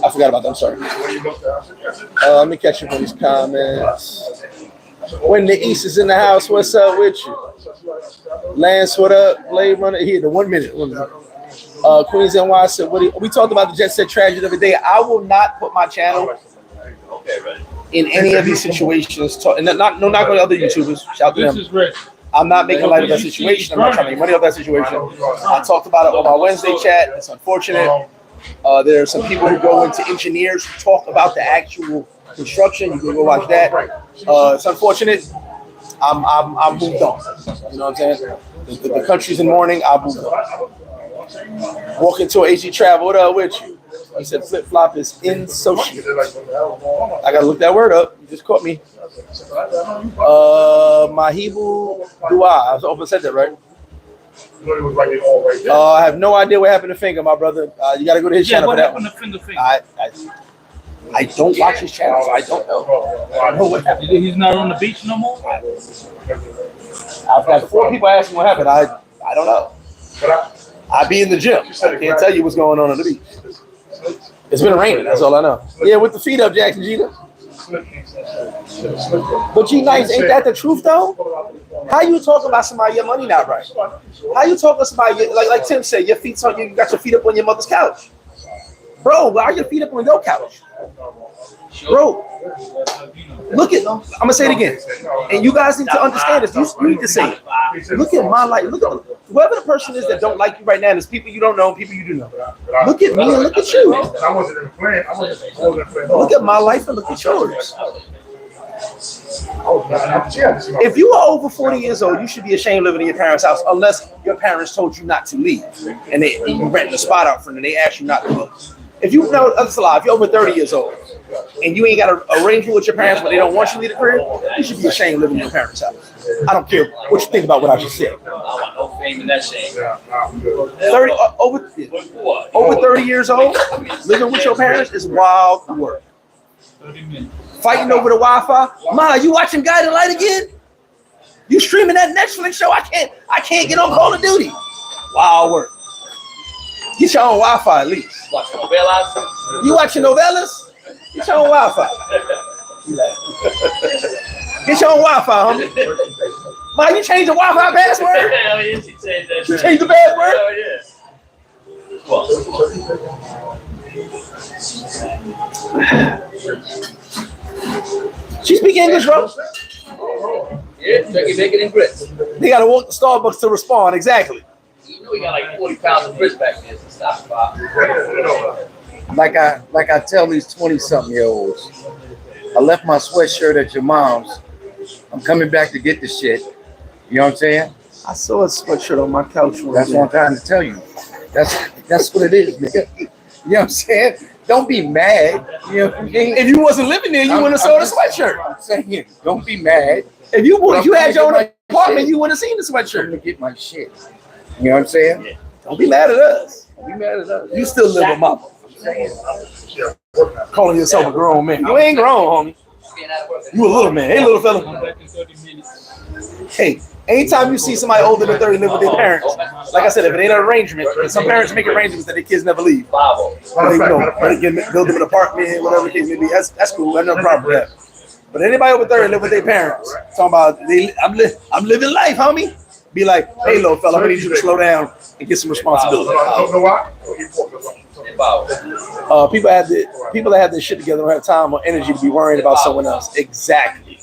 I forgot about that. I'm sorry. Let me catch up on these comments. When the East is in the house, what's up with you? Lance, what up? Blade Runner here. The 1 minute. Queens NY said, we talked about the Jet Set tragedy the other day. I will not put my channel in any of these situations. And not going to other YouTubers. Shout to them. This is rich. I'm not making light of that situation. I'm not trying to make money off that situation. I talked about it on my Wednesday chat. It's unfortunate. There are some people who go into engineers who talk about the actual construction. You can go watch that. It's unfortunate. I'm moved on. You know what I'm saying? The country's in mourning. I moved on. Walk into an AG Travel. What up with you? He said flip-flop is insociable. I gotta look that word up. You just caught me. Mahibu Dua. I hope I said that right. I have no idea what happened to Finger, my brother. You gotta go to his channel for that one. I don't watch his channel, so I don't know. I don't know what happened. He's not on the beach no more? I've had 4 people ask me what happened. I don't know. I be in the gym. I can't tell you what's going on the beach. It's been raining. That's all I know. Yeah, with the feet up, Jackson Jeter. But G Nice, ain't that the truth though? How you talking about somebody your money not right? How you talking about somebody like Tim said, your feet's on you got your feet up on your mother's couch. Bro, why are your feet up on your couch? Bro, look at I'm gonna say it again. And you guys need to understand this. You need to say it. Look at my life. Look at whoever the person is that don't like you right now, there's people you don't know, people you do know. Look at me and look at you. I wasn't in the plan. I wasn't in the plan. Look at my life and look at yours. If you are over 40 years old, you should be ashamed living in your parents' house unless your parents told you not to leave and you renting a spot out for them and they asked you not to leave. If you know, that's a lie. If you're over 30 years old and you ain't got an arrangement with your parents but they don't want you to leave the crib, you should be ashamed living in your parents' house. I don't care what you think about what I just said. I want no fame in that shame. 30 over 30 years old, living with your parents is wild work. 30 minutes. Fighting over the Wi-Fi. Ma, you watching Guiding Light again? You streaming that Netflix show? I can't get on Call of Duty. Wild work. Get your own Wi-Fi at least. Watching novelas? You watching novellas? Get your own Wi-Fi. Get your own Wi-Fi, homie. Ma, you changed the Wi-Fi password? Hell yeah, she changed that. You changed the password? Hell yeah. She speak English, bro. Yeah, turkey bacon and grits. They gotta walk to Starbucks to respond. Exactly. You know we got like 40 pounds of grits back there, so stop by. Like I tell these 20-something-year-olds, I left my sweatshirt at your mom's. I'm coming back to get the shit. You know what I'm saying? I saw a sweatshirt on my couch. That's what I'm trying to tell you. That's what it is, nigga. You know what I'm saying? Don't be mad. You know what I mean? If you wasn't living there, you wouldn't have saw the sweatshirt. I'm saying, don't be mad. If you had your own apartment, shit. you wouldn't have seen the I'm sweatshirt. gonna get my shit. You know what I'm saying? Yeah. Don't be mad at us. Don't be mad at us. You still live with mama. Calling yourself a grown man. You ain't grown, homie. You a little man. Hey, little fella. I'm back in 30 minutes. Hey, anytime you see somebody older than 30 live with their parents, like I said, if it ain't an arrangement, some parents make arrangements that their kids never leave. Build them an apartment, whatever the case may be. That's cool. I have no problem with that. But anybody over 30 live with their parents, talking about I'm living life, homie. Be like, hey, little fella, I need you to slow down and get some responsibility. I don't know why. People that have their shit together don't have time or energy to be worrying about someone else. Exactly.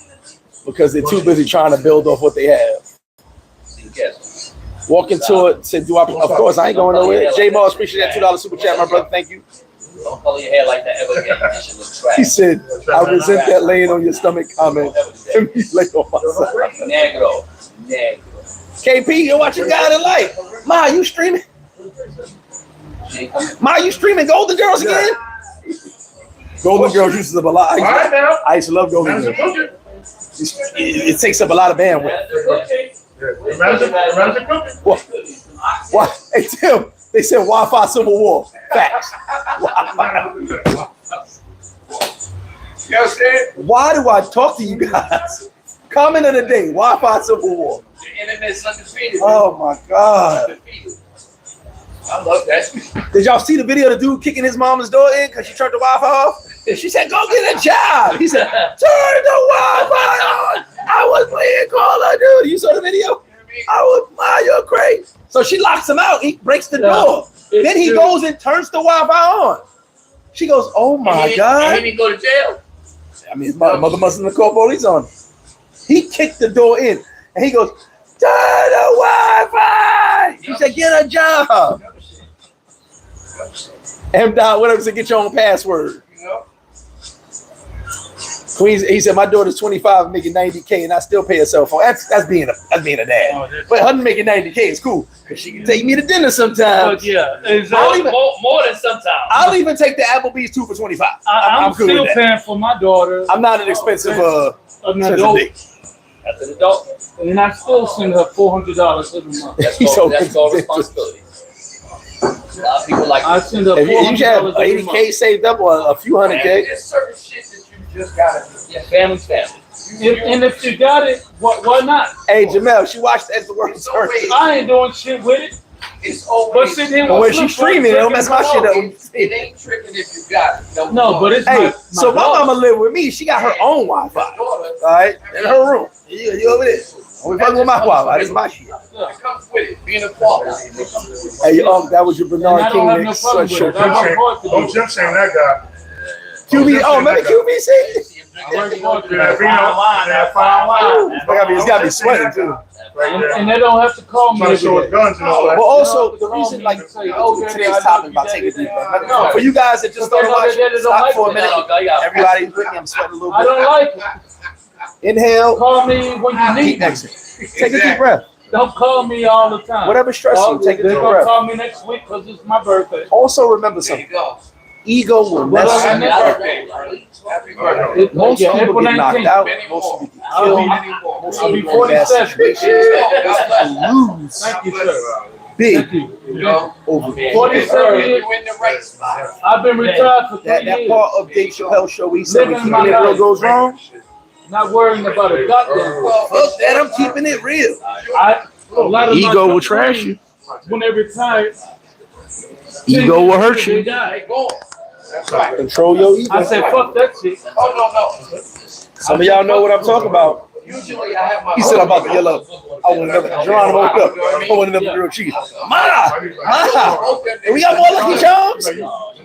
Because they're too busy trying to build off what they have. Walk into it, said, of course, I ain't going nowhere. J Balls, appreciate that $2 super chat, my brother. Thank you. Don't color your hair like that ever again. That shit looks trash. He said, I resent that laying on your stomach comment. And me lay on my side. Negro. KP, you're watching Guiding Light. Ma, you streaming? Ma, you streaming Golden Girls again? Golden Girls used to have a lot. I used to love Golden Girls. It takes up a lot of bandwidth. What? Hey, Tim, they said Wi-Fi Civil War. Facts. You understand? Why do I talk to you guys? Comment of the day, Wi-Fi Civil War. The internet's undefeated. Oh my God. I love that. Did y'all see the video of the dude kicking his mom's door in because she turned the Wi-Fi off? And she said, go get a job. He said, turn the Wi-Fi on. I was playing Call of Duty. You saw the video? You're crazy. So she locks him out. He breaks the door. Then he goes and turns the Wi-Fi on. She goes, oh my God. He didn't go to jail. I mean, his mother must have called police on him. He kicked the door in. And he goes, turn the Wi-Fi. He said, get a job. M. Dot, whatever, said, get your own password. Queens, he said, my daughter's 25 making 90K and I still pay her cell phone. That's being a dad. But her making 90K is cool because she can take me to dinner sometimes. Oh, yeah. It's More than sometimes. I'll even take the Applebee's 2 for 25. I'm cool still with that. paying for my daughter. I'm not an expensive an adult, That's an adult. and I still send her $400 every month. That's all responsibility. A lot of people like I send her If you $400 have every 80K month. saved up or a few hundred K, There's certain shit that you just gotta do. yeah, family's family. And if you got it, why not? hey Jamel, she watched As the World Turns. I ain't doing shit with it. It's But always. see, then But when she's streaming, it don't mess my shit up. It ain't tricking if you got it. No, but it's Hey, my so my daughter. mama live with me. She got her own Wi-Fi. All right, in her room. You over there? We fucking with my Wi-Fi. This is my shit. It comes with it, being a father. Hey, that was your And Bernard I King don't have no mix problem with sweatshirt. it. I work hard to do Oh, it. Jim saying that guy. QB. Oh, remember QVC? I work hard to do Yeah, it. fine wine. It's gotta be sweating too. Right there. And they don't have to call me Trying to show every his day. guns and all But that. also, the reason, like, today's topic about taking deep breath. No. For you guys that just But they started know that watching, they don't stop like for a it. minute. Everybody with me, I'm sweating a little I don't bit. like it. Inhale, Call me when you need keep me. exit. Take a deep breath. Don't call me all the time. Whatever stresses you, take a They're deep gonna breath. call me next week because it's my birthday. Also remember There you something. go. Ego will But mess I you never- up. Happy birthday. Most Yeah, people April get knocked 19th. out. Many Most more. people get I'll killed. be- Many more. Most I'll be people in bad 47. situations. God bless you. Lose Thank you, sir. big Thank you. You know, over 47 years. you in the right spot. I've been retired for 3 that years. part of Dave Chappelle show. We said when Living keeping it my real life. goes wrong. Not worrying about a goddamn. Fuck that, I'm keeping it real. A lot of Ego my will trash you. when they retired. Ego will hurt They you. died. Hey, go on. That's right. Control your ego. I said, fuck that shit. Oh, no. Some of y'all know what I'm talking about. Usually I have my. He said I'm about to yell up. I want another Geronimo woke up. I want another grilled cheese. Ma! And we got more Lucky Charms?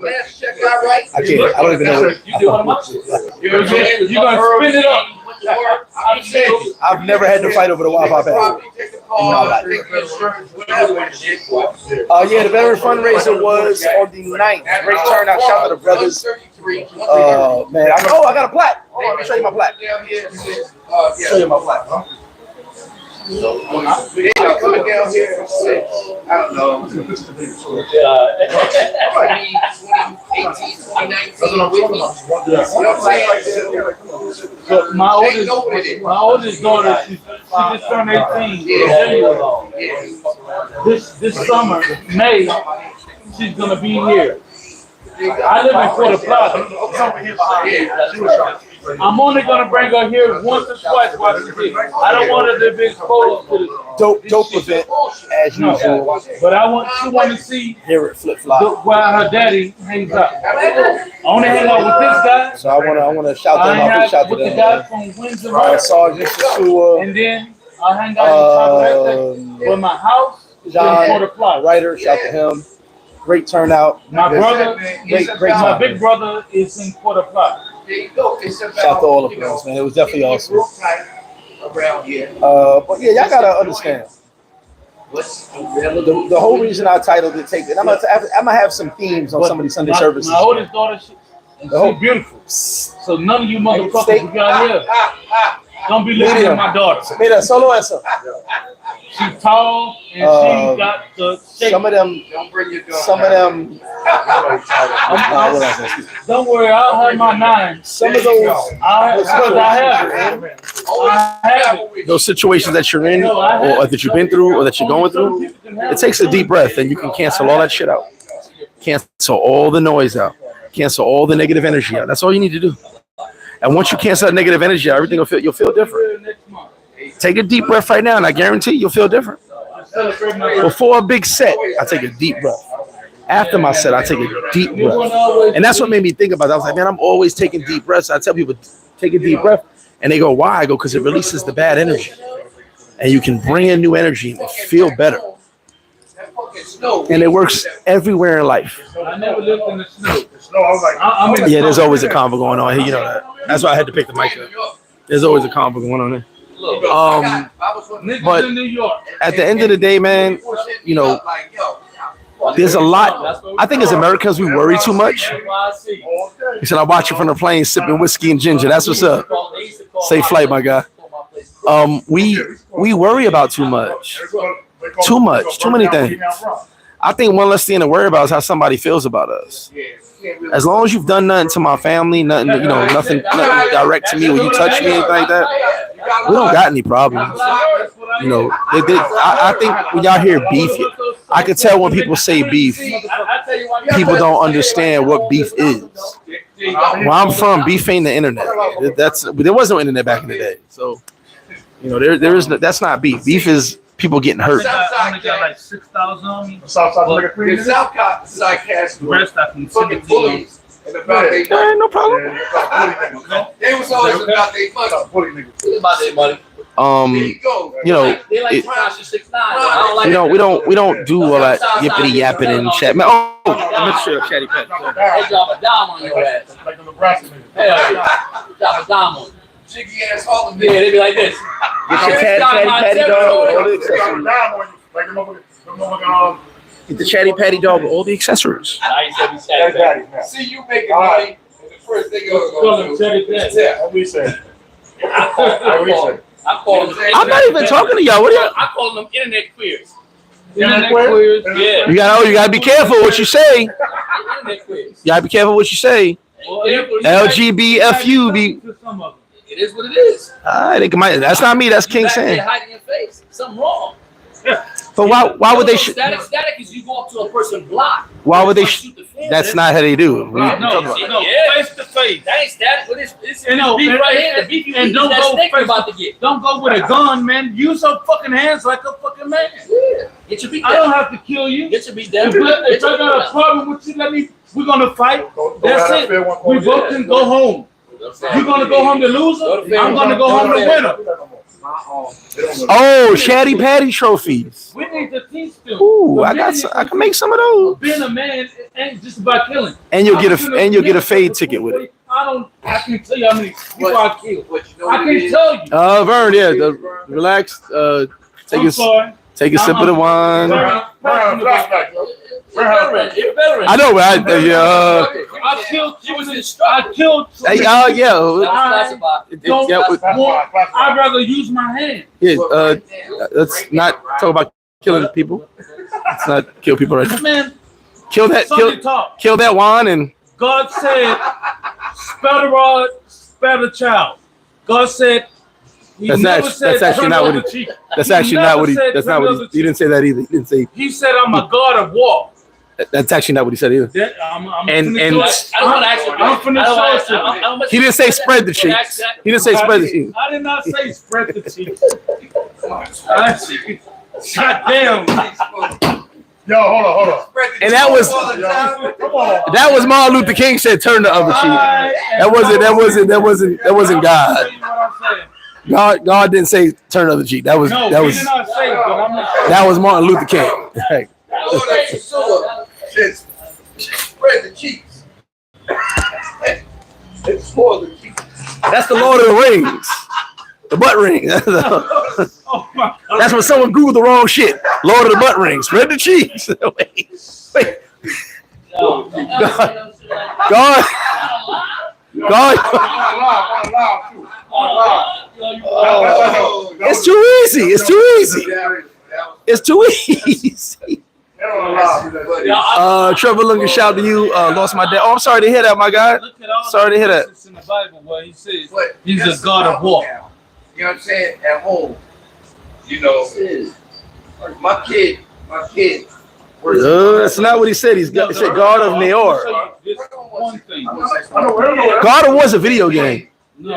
Last check out right. I can't. I don't even know. You doing my shit. You're gonna spin it up. I'm saying. I've never had to fight over the Wi-Fi password. Yeah, the veteran fundraiser was on the 9th. Great turnout. Shout out to the brothers. Man, I got a plaque. Hold on, let me show you my plaque. Show you my plaque. They are coming down here and say, I don't know, 2018, 2019 with me. You know what I'm saying? But my They know what it is. oldest daughter, she just turned 18. This summer, May, she's gonna be here. I live in Puerto Plata. I'm only gonna bring her here once or twice while she's here. I don't want her to be exposed to this. Dope event, as No, usual. but she want to see Here at FlipFlop. where her daddy hangs out. I only hang out with this guy. So I wanna shout I them hang out. Big shout out to with the them. guy from Windsor, Sergeant Sosua, and then I hang out in But my house is in Puerto John, Plata. writer, shout to him. Great turnout. My brother, Great my time. big brother is in Puerto Plata. There you go. It's about, Shout to all of you know, us, man. It was definitely awesome. around here. But yeah, y'all gotta understand. What's The whole reason I titled it "Take It," I'm gonna have some themes on some of these Sunday services. My oldest daughter, she's beautiful. So none of you motherfuckers who got here, don't be looking at my daughter. Mira, solo eso. She's tall and she got the shape. Some of them, Don't bring your daughter. some of them. What else? Excuse me. Don't worry, I'll have my 9. Some of those, I have it. I have it. those situations that you're in, or that you've been through, or that you're going through, it takes a deep breath, and you can cancel all that shit out. Cancel all the noise out. Cancel all the negative energy out. That's all you need to do. And once you cancel that negative energy out, everything you'll feel different. Take a deep breath right now, and I guarantee you'll feel different. Before a big set, I take a deep breath. After my set, I take a deep breath. And that's what made me think about that. I was like, man, I'm always taking deep breaths. I tell people, take a deep breath. And they go, why? I go, because it releases the bad energy. And you can bring in new energy and feel better. And it works everywhere in life. I never lived in the snow. No, I was like, I'm in the Yeah, there's always a convo going on here. You know that. That's why I had to pick the mic up. There's always a convo going on there. But in New York. at the end of the day, man, you know, there's a lot. I think as Americans, we worry too much. He said, I watch you from the plane sipping whiskey and ginger. That's what's up. Safe flight, my guy. We worry about too much. Too much. Too many things. I think one less thing to worry about is how somebody feels about us. As long as you've done nothing to my family, nothing direct to me, or you touch me, anything like that, we don't got any problems. You know, I think when y'all hear beef, I can tell when people say beef, people don't understand what beef is. Where I'm from, beef ain't the internet. There was no internet back in the day, so you know that's not beef. Beef is people getting hurt. I only got like 6,000 on me. Southside Well, nigga clean. The South side cast The rest I can send fucking it to you. bullies and about their All money. right, no problem. They was always about their money. Bully niggas. It's about their money. There you go. You know, They like it- Takashi 6ix9ine. I don't like we don't do all that yippity yapping and chat. Man, I'm sure Chatty Pat. They drop a dime on your ass. Like the Nebraska niggas. Hell yeah. Drop a dime on you. Jiggy ass Harlem Yeah, they be like this. Get your patty dog. All the accessories. Like the motherfucking Get the Chatty Patty dog with all the accessories. I used to be sad. See you making money, and the first thing you're gonna do is tip. What we say? I call them. I'm not even talking to y'all. What are y'all? I call them internet queers. Internet queers. Yeah. You gotta be careful what you say. Internet queers. You gotta be careful what you say. LGBFU be. It is what it is. That's not me. That's King Back there saying. hiding your face. Something wrong. But why would they? Static is you go up to a person block. Why would they? Shoot the fan. That's not how they do. No, face to face. That ain't static, but it's No, beef and- right here. The beef you and eat don't is that go steak you're face- about to get. Don't go with a gun, man. Use your fucking hands like a fucking man. Yeah. Get your beat I don't down. have to kill you. Get your beat down. If I got a problem with you, we're gonna fight. That's it. We both can go home. You're gonna go home the loser. I'm gonna go home the winner. Oh, Chatty Patty trophies. We need to teach them. Ooh, I can make some of those. Being a man ain't just about killing. And you'll get a fade ticket with it. I can tell you how many people I killed. But you know I what it can is? tell you. Vern, yeah, relax. Take I'm a sorry. take a sip of the wine. Veteran. I know, but I killed. I killed. yeah. Don't, Yeah, I'd rather use my hand. yeah, let's not talk about killing people. Let's not kill people right now. Man, Kill Sunday talk. kill that wine and God said, spare the rod, spare the child. God said, He That's never not- said, that's actually turn not the what other cheek. that's actually never not what he said that's turn not the what other he didn't say that either. He didn't say He said, I'm a God of war. that's actually not what he said either. I'm And- finna and- do it. I don't want to ask you. I'm finna show it. He didn't say spread the cheeks. He didn't say spread the cheeks. I did not say spread the cheeks. God damn. Yo, hold on. And that was Come on. that was Martin Luther King said turn the other cheek. That wasn't God. God didn't say turn the other cheek. That was No, that he was did not say it, but I'm not. that was Martin Luther King. Right. Sosua says, spread the cheeks. It's for the cheeks. That's the Lord of the Rings. The butt ring. Oh my God. That's when someone Googled the wrong shit. Lord of the butt ring. Spread the cheeks. Wait. God. It's too easy. It's too easy. It's too easy. Trevor Lunga, shout out to you. Lost my dad. Oh, I'm sorry to hear that, my guy. Look at all Sorry to hear that. the in the Bible where he says But he's that's a God of war. You know what I'm saying? At home, you know, my kid. That's not what he said. He said God of Neor. This one thing. God of War's a video game. No,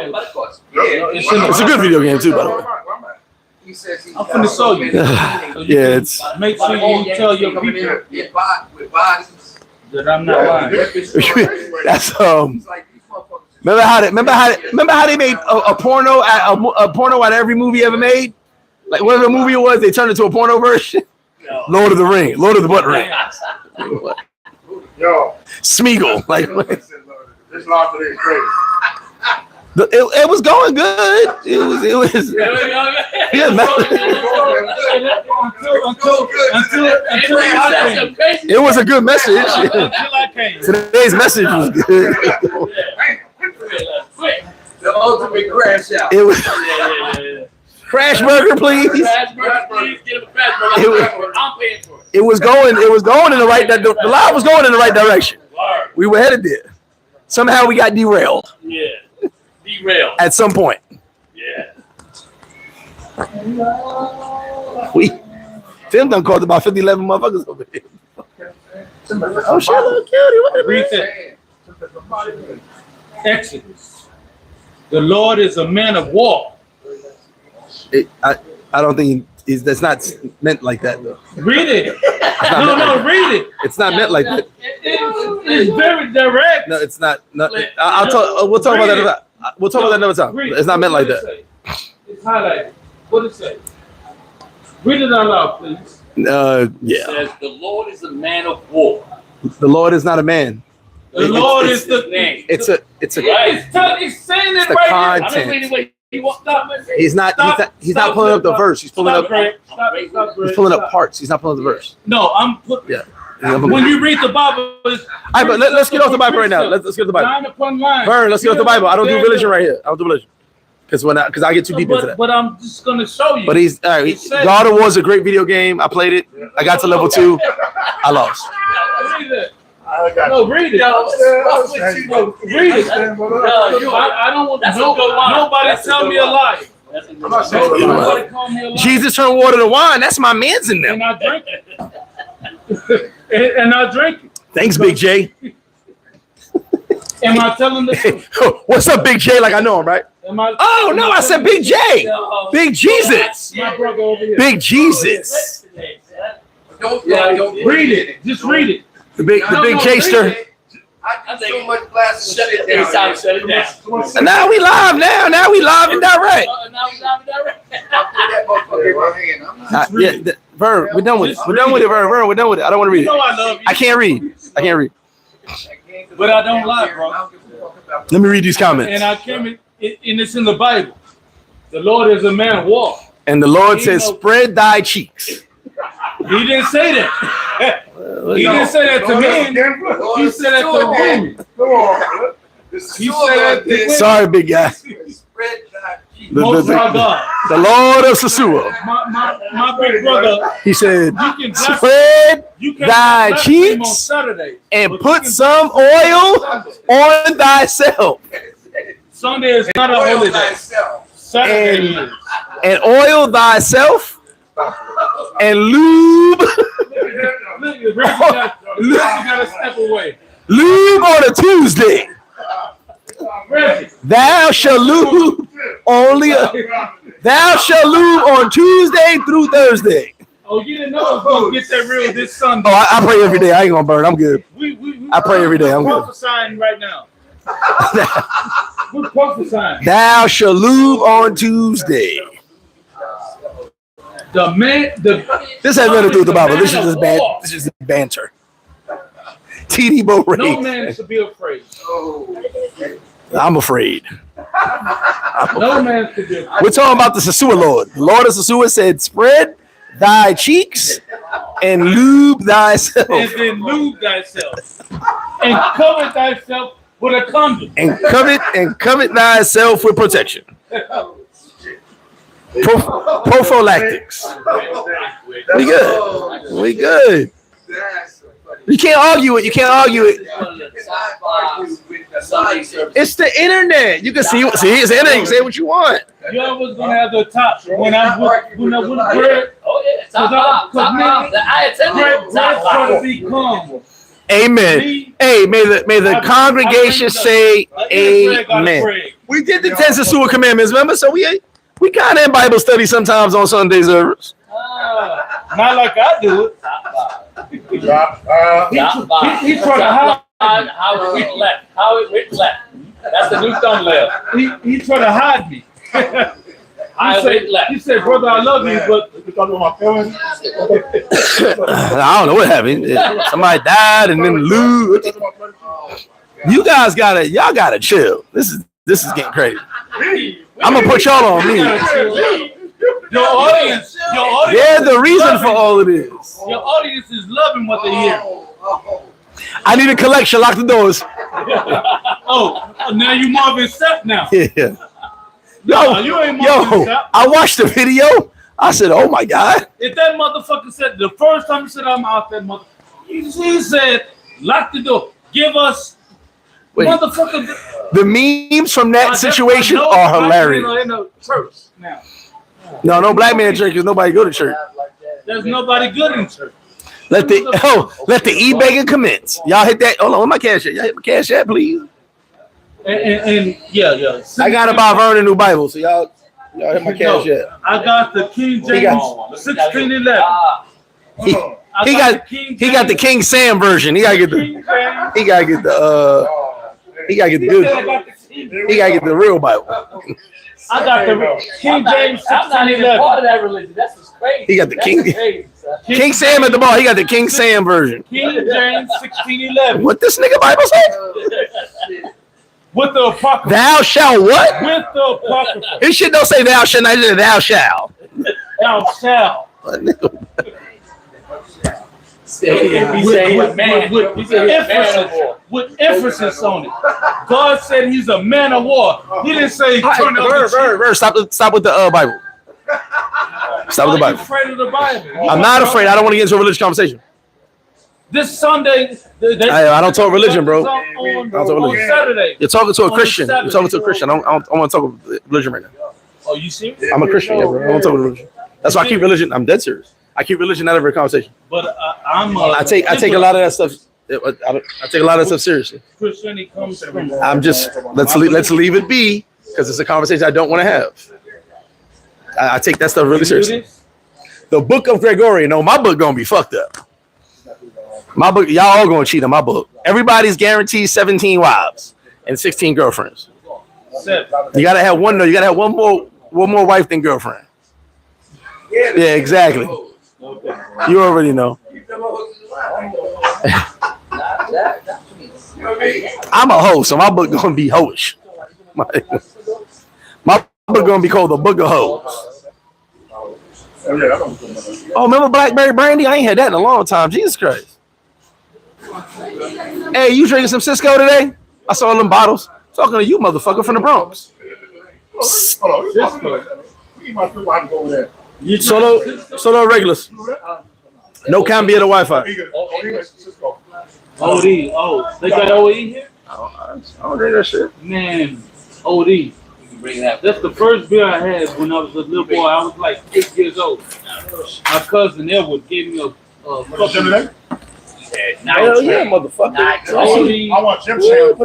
It's a good video game too, by the way. He says he's I'm finna show you. Yeah, it's Make sure you tell your people with bodies. that I'm not lying. that's He's like, these motherfuckers. remember how they made a porno at every movie ever made? Like whatever movie it was, they turned it to a porno version. Lord of the Ring, Lord of the Butt Ring. Yo, Smeagol. Like this live today is crazy. it was going good. It was yeah, it was a good message. Until I came. Today's message was good. The ultimate crash out. It was Crash Burger, please. Crash burger, please. Get him a crash burger. I'm paying for it. It was going in the right the live was going in the right direction. We were headed there. Somehow we got derailed Yeah. Derail. at some point. Yeah. Tim done called about 50, 11 motherfuckers over here. Oh shit, little cutie. What Read that. Exodus. The Lord is a man of war. I don't think That's not meant like that though. Read it. No, read it. It's not meant like that. It's very direct. No, it's not. I'll talk. We'll talk about that. We'll talk about that another time. It's not meant like that. It's highlighted. What does it say? Read it out loud, please. Yeah. It says the Lord is a man of war. The Lord is not a man. The Lord is the name. It's saying It's saying it the right content. here. I don't mean he won't stop. He's not pulling up the verse. He's pulling up. He's pulling up parts. He's not pulling up the verse. No, I'm putting. Yeah. When you read the Bible, All right, but let's get off the Bible right now. Let's get off the Bible. Line upon line. Vern, let's get off the Bible. I don't do religion right here. I don't do religion because I get too deep into that. But I'm just gonna show you. But he's all right. God of War is a great video game. I played it. I got to level 2. I lost. Read it. I got No, read it. you. Read it. I don't want nobody tell me a lie. I'm not saying Nobody call me a lie. Jesus turned water to wine. That's my man's in And them. I drink it. and I drink it. Thanks, Big J. Am I telling the truth? What's up, Big J? Like I know him, right? Oh no, I said Big J. Big Jesus. My brother over here. Big Jesus. Don't Read it. Just read it. The big J-ster. I do so much glass and shit down. Shut it down. And now we live now we live and direct. I put that motherfucker in my hand. I'm not. Vern, we're done with it. We're done with it, Vern. We're done with it. I don't want to read You it. know I love you. I can't read. But I don't lie, bro. Let me read these comments. And I came in, and it's in the Bible. The Lord is a man of war. And the Lord says, spread thy cheeks. He didn't say that. He didn't say that to men. He said that to women. He said that. Sorry, big guy. Spread thy cheeks. Most High God. The Lord of Sosua. My big brother. He said, You can bless spread You can thy bless him on cheeks Saturday, and but put you can some bless him oil on Sunday. on thyself. Sunday is not a Oil holy day. thyself. Saturday is. And oil thyself and lube. Look, Reggie got to step away. Lube on a Tuesday. Reggie. Thou shalt lube only. Thou shalt lube on Tuesday through Thursday. Oh, you didn't know I was going to get that real this Sunday. Oh, I pray every day. I ain't gonna burn. I'm good. I pray every day. I'm We're good. prophesying right now. We're prophesying. Thou shalt lube on Tuesday. This has nothing to do with the Bible. This is just this is banter. TD Bo Ray. No man should be afraid. I'm afraid. No man should be afraid. We're talking about the Sosua Lord. The Lord of Sosua said, spread thy cheeks and lube thyself. And then lube thyself. And cover thyself with a condom. And covet thyself with protection. Prophylactics. We good. We good. You can't argue it. You can't argue it. It's the internet. You can see it's the internet. You can say what you want. You always gonna have the top when I'm when Greg. Oh yeah, top five. I attended. Greg's trying to be calm. Amen. Hey, may the congregation say amen. We did the 10 Sosua commandments, remember? So we kind of in Bible study sometimes on Sunday service. Not like I do it. He tried to hide. How it left. How it went left. That's the new thumbnail. He tried to hide me. He said, brother, I love you, but I don't know what happened. Somebody died and then Lou. You guys y'all gotta chill. This is getting crazy. I'm gonna put y'all on me. Your audience. They're the reason for all of this. Your audience is loving what they hear. I need a collection. Lock the doors. Oh, now you Marvin Sapp now. Yeah. No, you ain't Marvin Sapp. I watched the video. I said, "Oh my God!" If that motherfucker said the first time he said I'm out that mother, he said, "Lock the door. Give us." Wait. Motherfucker. The memes from that situation are hilarious. In the church now. No black man church because nobody go to church. There's nobody good in church. Let the e-begging commence. Y'all hit that. Hold on, where my cash at? Y'all hit my cash at, please. And yeah. I gotta buy Vern a new Bible, so y'all Y'all hit my cash yet? I got the King James 1611. He got the King Sam version. He gotta get the the real Bible. I got the King James 1611. Part of that religion. That's what's crazy. He got the King Sam at the bar. He got the King Sam version. King James 1611. What this nigga Bible say? With the apocrypha. Thou shalt what? With the apocrypha. His shit don't say thou shalt not. It says thou shalt. Thou shalt. With emphasis on it. God said he's a man of war. He didn't say turn Bird, stop with the Bible. Stop with the Bible. Afraid of the Bible. I'm not afraid. I don't want to get into a religious conversation. This Sunday, I don't talk religion, bro. On Saturday. You're talking to a Christian. You're talking to a Christian. I don't want to talk religion right now. Oh, you serious? I'm a Christian, yeah, bro. I don't talk religion. That's why I keep religion. I'm dead serious. I keep religion out of every conversation. But I take a lot of that stuff. I take a lot of that stuff seriously. Christianity comes from. I'm just let's leave it be because it's a conversation I don't want to have. I take that stuff really seriously. The Book of Gregorian. No, my book gonna be fucked up. My book, y'all all gonna cheat on my book. Everybody's guaranteed 17 wives and 16 girlfriends. You gotta have one though. You gotta have one more wife than girlfriend. Yeah, exactly. You already know. I'm a hoe, so my book gonna be hoish. My book gonna be called the Book of Hoes. Oh, remember Blackberry Brandy? I ain't had that in a long time. Jesus Christ. Hey, you drinking some Cisco today? I saw them bottles. Talking to you, motherfucker, from the Bronx. Solo regulars. No cambia to Wi-Fi. OD. Oh, they got OE here? I don't drink that shit. Man, OD. That's the first beer I had when I was a little boy. I was like 8 years old. My cousin Edward gave me a fucking. Hell yeah, motherfucker. I want Jim Shane.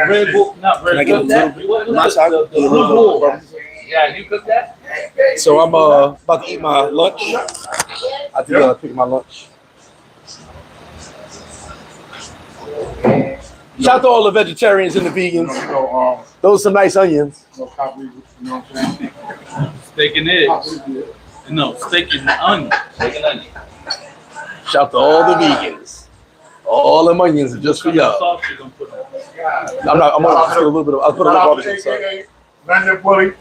Red Bull, not Red Bull. The Blue Bull. Yeah, you cook that? So I'm about to eat my lunch. I think I'll pick my lunch. Shout out to all the vegetarians and the vegans. Those are some nice onions. Steak and eggs. No, steak and onion. Steak and onion. Shout out to all the vegans. All them onions are just for y'all. I'm gonna put a little bit of. I'll put a little bit of inside. London Bully,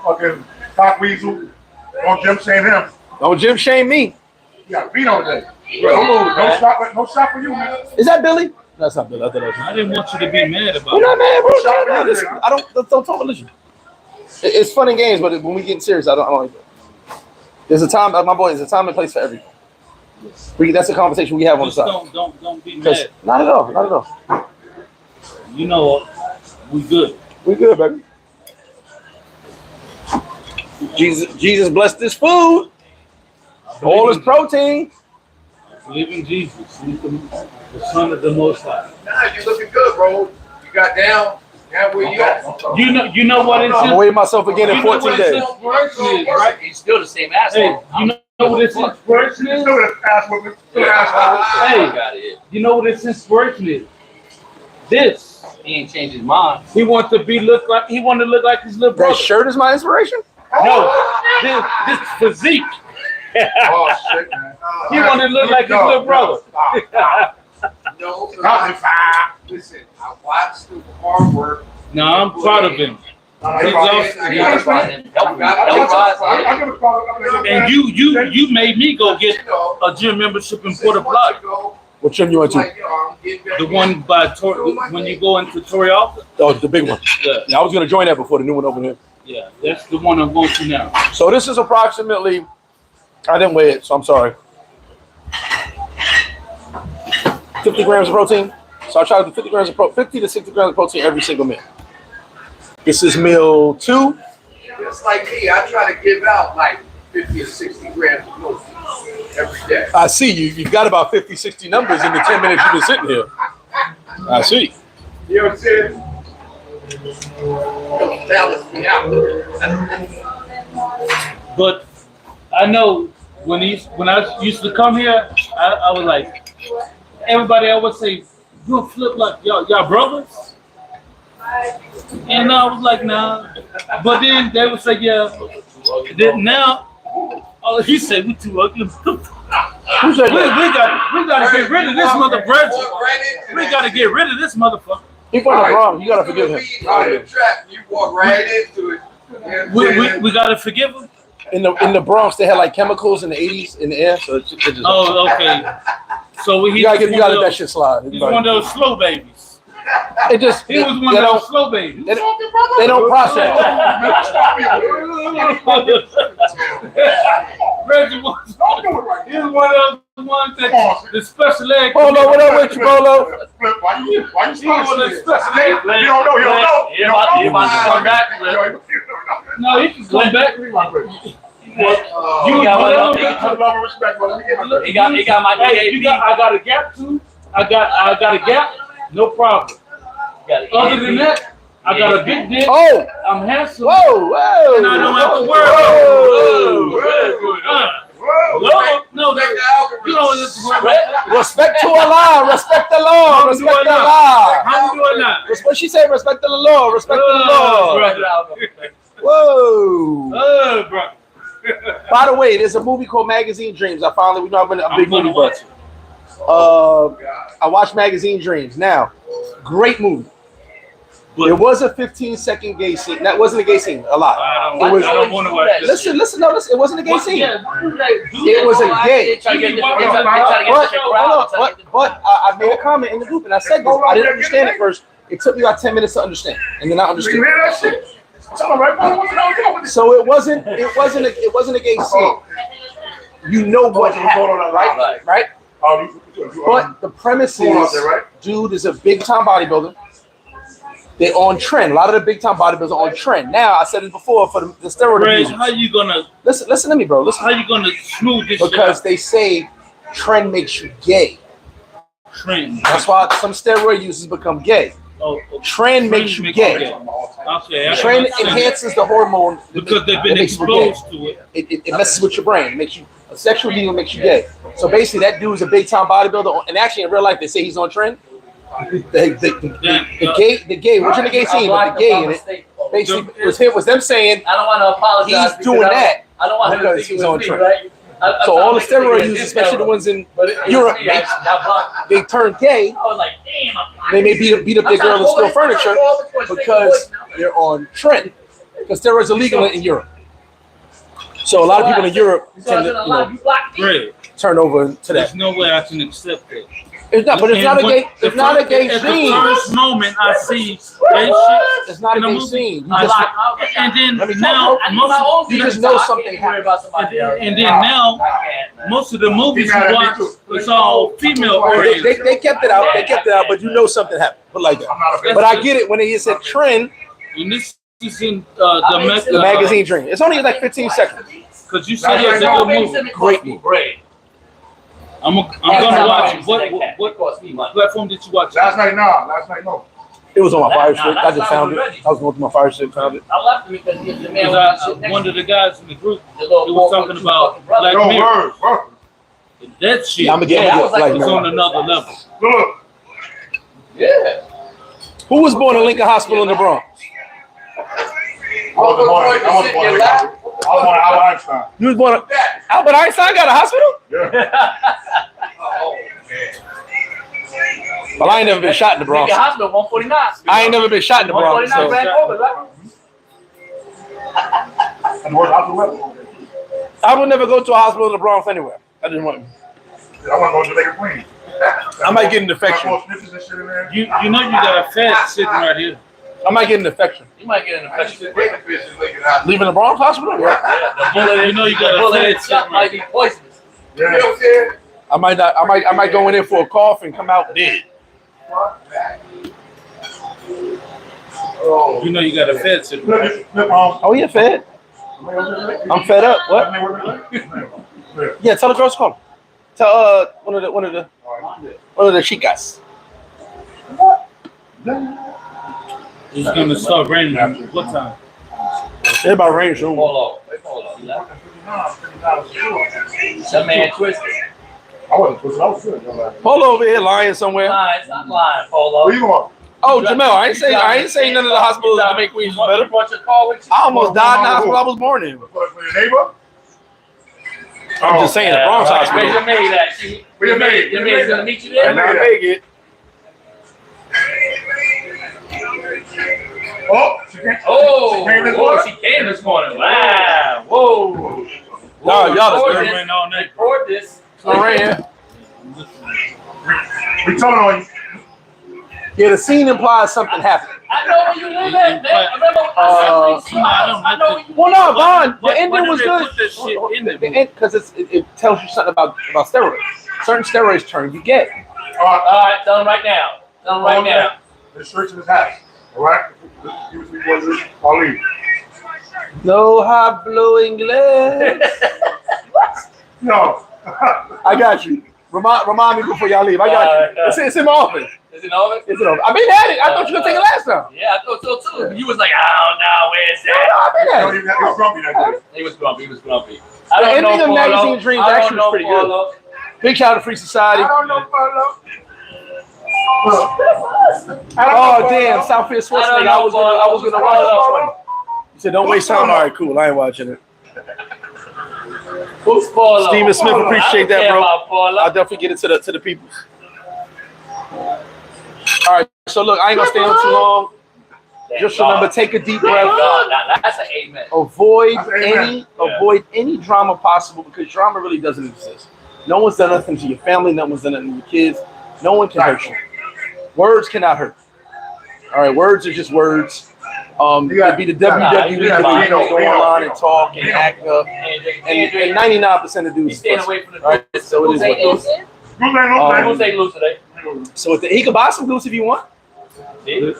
fucking Cock Weasel. Don't Jim Shane him. Don't Jim shame me. Yeah, beat on that. No stop for you, man. Is that Billy? That's not Billy. I thought that was. I didn't want you to be mad about We're it. not mad, bro. Listen, I don't talk religion. It's fun and games, but when we get serious, I don't like that. There's a time, my boy. There's a time and place for everything. That's a conversation we have on the side. Don't be mad. Not at all. Not at all. You know, we good. We good, baby. Jesus blessed this food. All this protein. Believe in Jesus. He's the Son of the Most High. Nah, you looking good, bro. You got down where you at. You know what it's. I'm gonna weigh myself again in 14 days. Right? He's still the same asshole. Hey, you know what its inspiration is? Hey, you know what its inspiration is? This. He ain't changed his mind. He wants to look like his little brother. That shirt is my inspiration? No, this physique. Oh shit, man. He wanted to look like his little brother. No, listen, I watched the hard work. No, I'm proud of him. And you made me go get a gym membership in Puerto. What gym you went to? The one by when you go into Torrey office. Oh, the big one. Yeah, I was gonna join that before the new one opened here. Yeah, that's the one I'm going to now. So this is approximately. I didn't weigh it, so I'm sorry. 50 grams of protein. So I try to do 50 to 60 grams of protein every single meal. This is meal 2. Just like me, I try to give out like 50 or 60 grams of protein every day. I see you. You've got about 50, 60 numbers in the 10 minutes you've been sitting here. I see. You know what I'm saying? Balance me out. But I know when I used to come here, I was like, everybody always say, you a flip like y'all brothers? And I was like, nah. But then they would say, yeah. Then now, oh, he said we too ugly. Who said We that? gotta get rid of this motherfucker. We gotta get rid of this motherfucker. He from the Bronx. You gotta forgive him. You walk right into it. We gotta forgive him. In the Bronx, they had like chemicals in the 80s in the air, so it just Oh, okay. So you gotta let that shit slide. He's one of those slow babies. It just He was one of those slow babies. They don't process. Reggie was he was one of those ones that the special leg. Bolo, what up with you, Bolo? Why you Special leg. You don't know. He about to come back. No, he can come back. You got my Hey, I got a gap too. I got a gap. No problem. Other than that, I got a big dick. Oh, I'm handsome. whoa. And I don't have to worry. No, you don't have to worry about. Respect to Allah. Respect the law. Respect the law. How you doing now? What she say? Respect the law. Respect the law. Whoa. Bro. By the way, there's a movie called Magazine Dreams. We've been a big movie buff. I watched Magazine Dreams. Now, great movie. There was a 15-second gay scene. That wasn't a gay scene. A lot. I don't want to watch this. Listen. No, listen. It wasn't a gay scene. It was a gay. But I made a comment in the group and I said this. I didn't understand it first. It took me about 10 minutes to understand, and then I understood. So it wasn't a gay scene. You know what happened, right? But the premise is, dude is a big time bodybuilder. They're on trend. A lot of the big time bodybuilders are on trend. Now, I said it before for the steroid abuse. How you gonna listen to me, bro? Listen. How you gonna smooth this? Because they say trend makes you gay. Trend. That's why some steroid users become gay. Trend makes you gay. Okay. Trend enhances the hormone because they've been exposed to it. It messes with your brain. It makes you a sexual being, makes you gay. So basically, that dude is a big time bodybuilder. And actually, in real life, they say he's on trend. The gay, which in the gay scene, but the gay in it, basically was them saying I don't want to apologize. He's doing that. I don't want him to think he's it on was me, trend. right? So all the steroid users, especially the ones in Europe, they turn gay. I was like, damn. They may beat up their girl and steal furniture because they're on trend. Because steroids are legal in Europe. So a lot of people in Europe tend to turn over to that. There's no way I can accept it. It's not, but it's not a gay. It's not a gay scene. At the first moment I see gay shit, it's not a gay scene. And then now you just know something happened. And then now most of the movies you watch, it's all female oriented. They kept it out. They kept it out, but you know something happened. But like that. But I get it when they said trend. And this is in the Magazine Dream. It's only like 15 seconds. Because you said it's a good movie. Great movie. I'm gonna watch it. What platform did you watch it? Last night, no. It was on my Fire Stick. I just found it. I was going through my Fire Stick, found it. Because one of the guys in the group, he was talking about Black Mirror. That shit I'm gonna get Black was Mirror. on another level. Look. Yeah. Who was born in Lincoln Hospital in the Bronx? I was born Albert Einstein. You was born. Albert Einstein got a hospital? Yeah. Oh, man. Well, I ain't never been shot in the Bronx. Hospital 149. I ain't never been shot in the Bronx. So. I would never go to a hospital in the Bronx anywhere. I didn't want to. I want to go to Jamaica Queen. I might get an infection. You know you got a fat sitting right here. I might get an infection. You might get an infection. Leaving the Bronx hospital? Yeah. You know you got a fat sitting might right be here. poisonous. You know what I'm saying? I might not. I might go in there for a cough and come out dead. Oh, You know you got a fat sitting right here. Oh, you're fed. I'm fed up. What? Yeah, tell the girls to come. Tell one of the chicas. It's gonna start raining. What time? It's about rain soon. Polo. That man twisted. I wasn't supposed to. I was good. Polo over here lying somewhere. Nah, it's not lying, Polo. Where you going? Oh, Jamel, I ain't saying none of the hospitals to make Queens better. You brought your car with you? I almost died in the hospital I was born in. For your neighbor? I'm just saying, the Bronx Where's hospital. your maid at? She, Where your maid? Your maid's gonna meet you And there? I make it. Oh, she came. Oh, She came this whoa, morning? she came this morning. Wow. Whoa. No, y'all Record is this. rain all night. Record this. It's rain here. We told on you. Yeah, the scene implies something happened. I know where you live at, man. I remember I know where you Well, no, Vaughn, the Why ending did was they good. put this shit in there? Because it tells you something about steroids. Certain steroids turn you gay. All right. All right, tell him right now. Tell him right now. The shirts in his hat. All right? Give us the I'll leave. No hot blowing glass. No. I got you. Remind me before y'all leave. I got you. It's in my office. Is it over? It's in my office. I've been at it. I thought you were gonna take it last time. Yeah, I thought so too. You was like, I don't know where it's No, at. I've been No, at he it. was grumpy that day. He was grumpy. He was grumpy. The ending of Magazine Dreams I don't actually was know, pretty good. Polo. Big shout out to Free Society. I don't know, Polo. Oh damn, Southfield Schwarzenegger. I was gonna watch that one. He said, "Don't waste time." All right, cool. I ain't watching it. Who's Polo? Steven Smith, appreciate that, bro. Polo. I'll definitely get it to the people. All right, so look, I ain't gonna stay on too long. Just remember, take a deep breath. That's an amen. Avoid That's amen. any drama possible, because drama really doesn't exist. No one's done nothing to your family. No one's done nothing to your kids. No one can hurt you. Words cannot hurt. All right, words are just words. It'd be the WWE that we go online and talk and act up, and 99% of dudes. He's staying away from the Right, so it is what it is. Who's say loose today? So he can buy some goose if you want. See?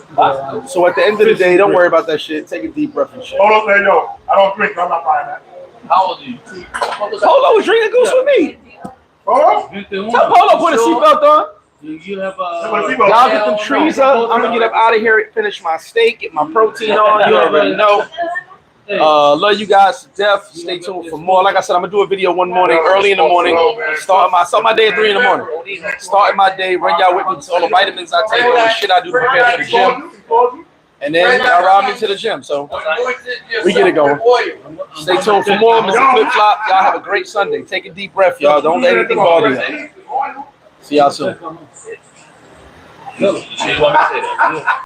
So at the end of the day, don't worry about that shit. Take a deep breath and shit. Hold up there, yo. I don't drink. I'm not buying that. How old are you? Polo was drinking goose with me. Oh? Tell Polo put a seatbelt on. You have Y'all get them trees up. I'm gonna get up out of here, finish my steak, get my protein on. You already know. Love you guys to death. Stay tuned for more. Like I said, I'm gonna do a video one morning, early in the morning. Start my day at 3 in the morning. Starting my day, run y'all with me to all the vitamins I take, all the shit I do to prepare for the gym. And then y'all ride me to the gym. So we get it going. Stay tuned for more. MrFlipFlop. Y'all have a great Sunday. Take a deep breath, y'all. Don't let anything bother you. See y'all soon. She want me to say that.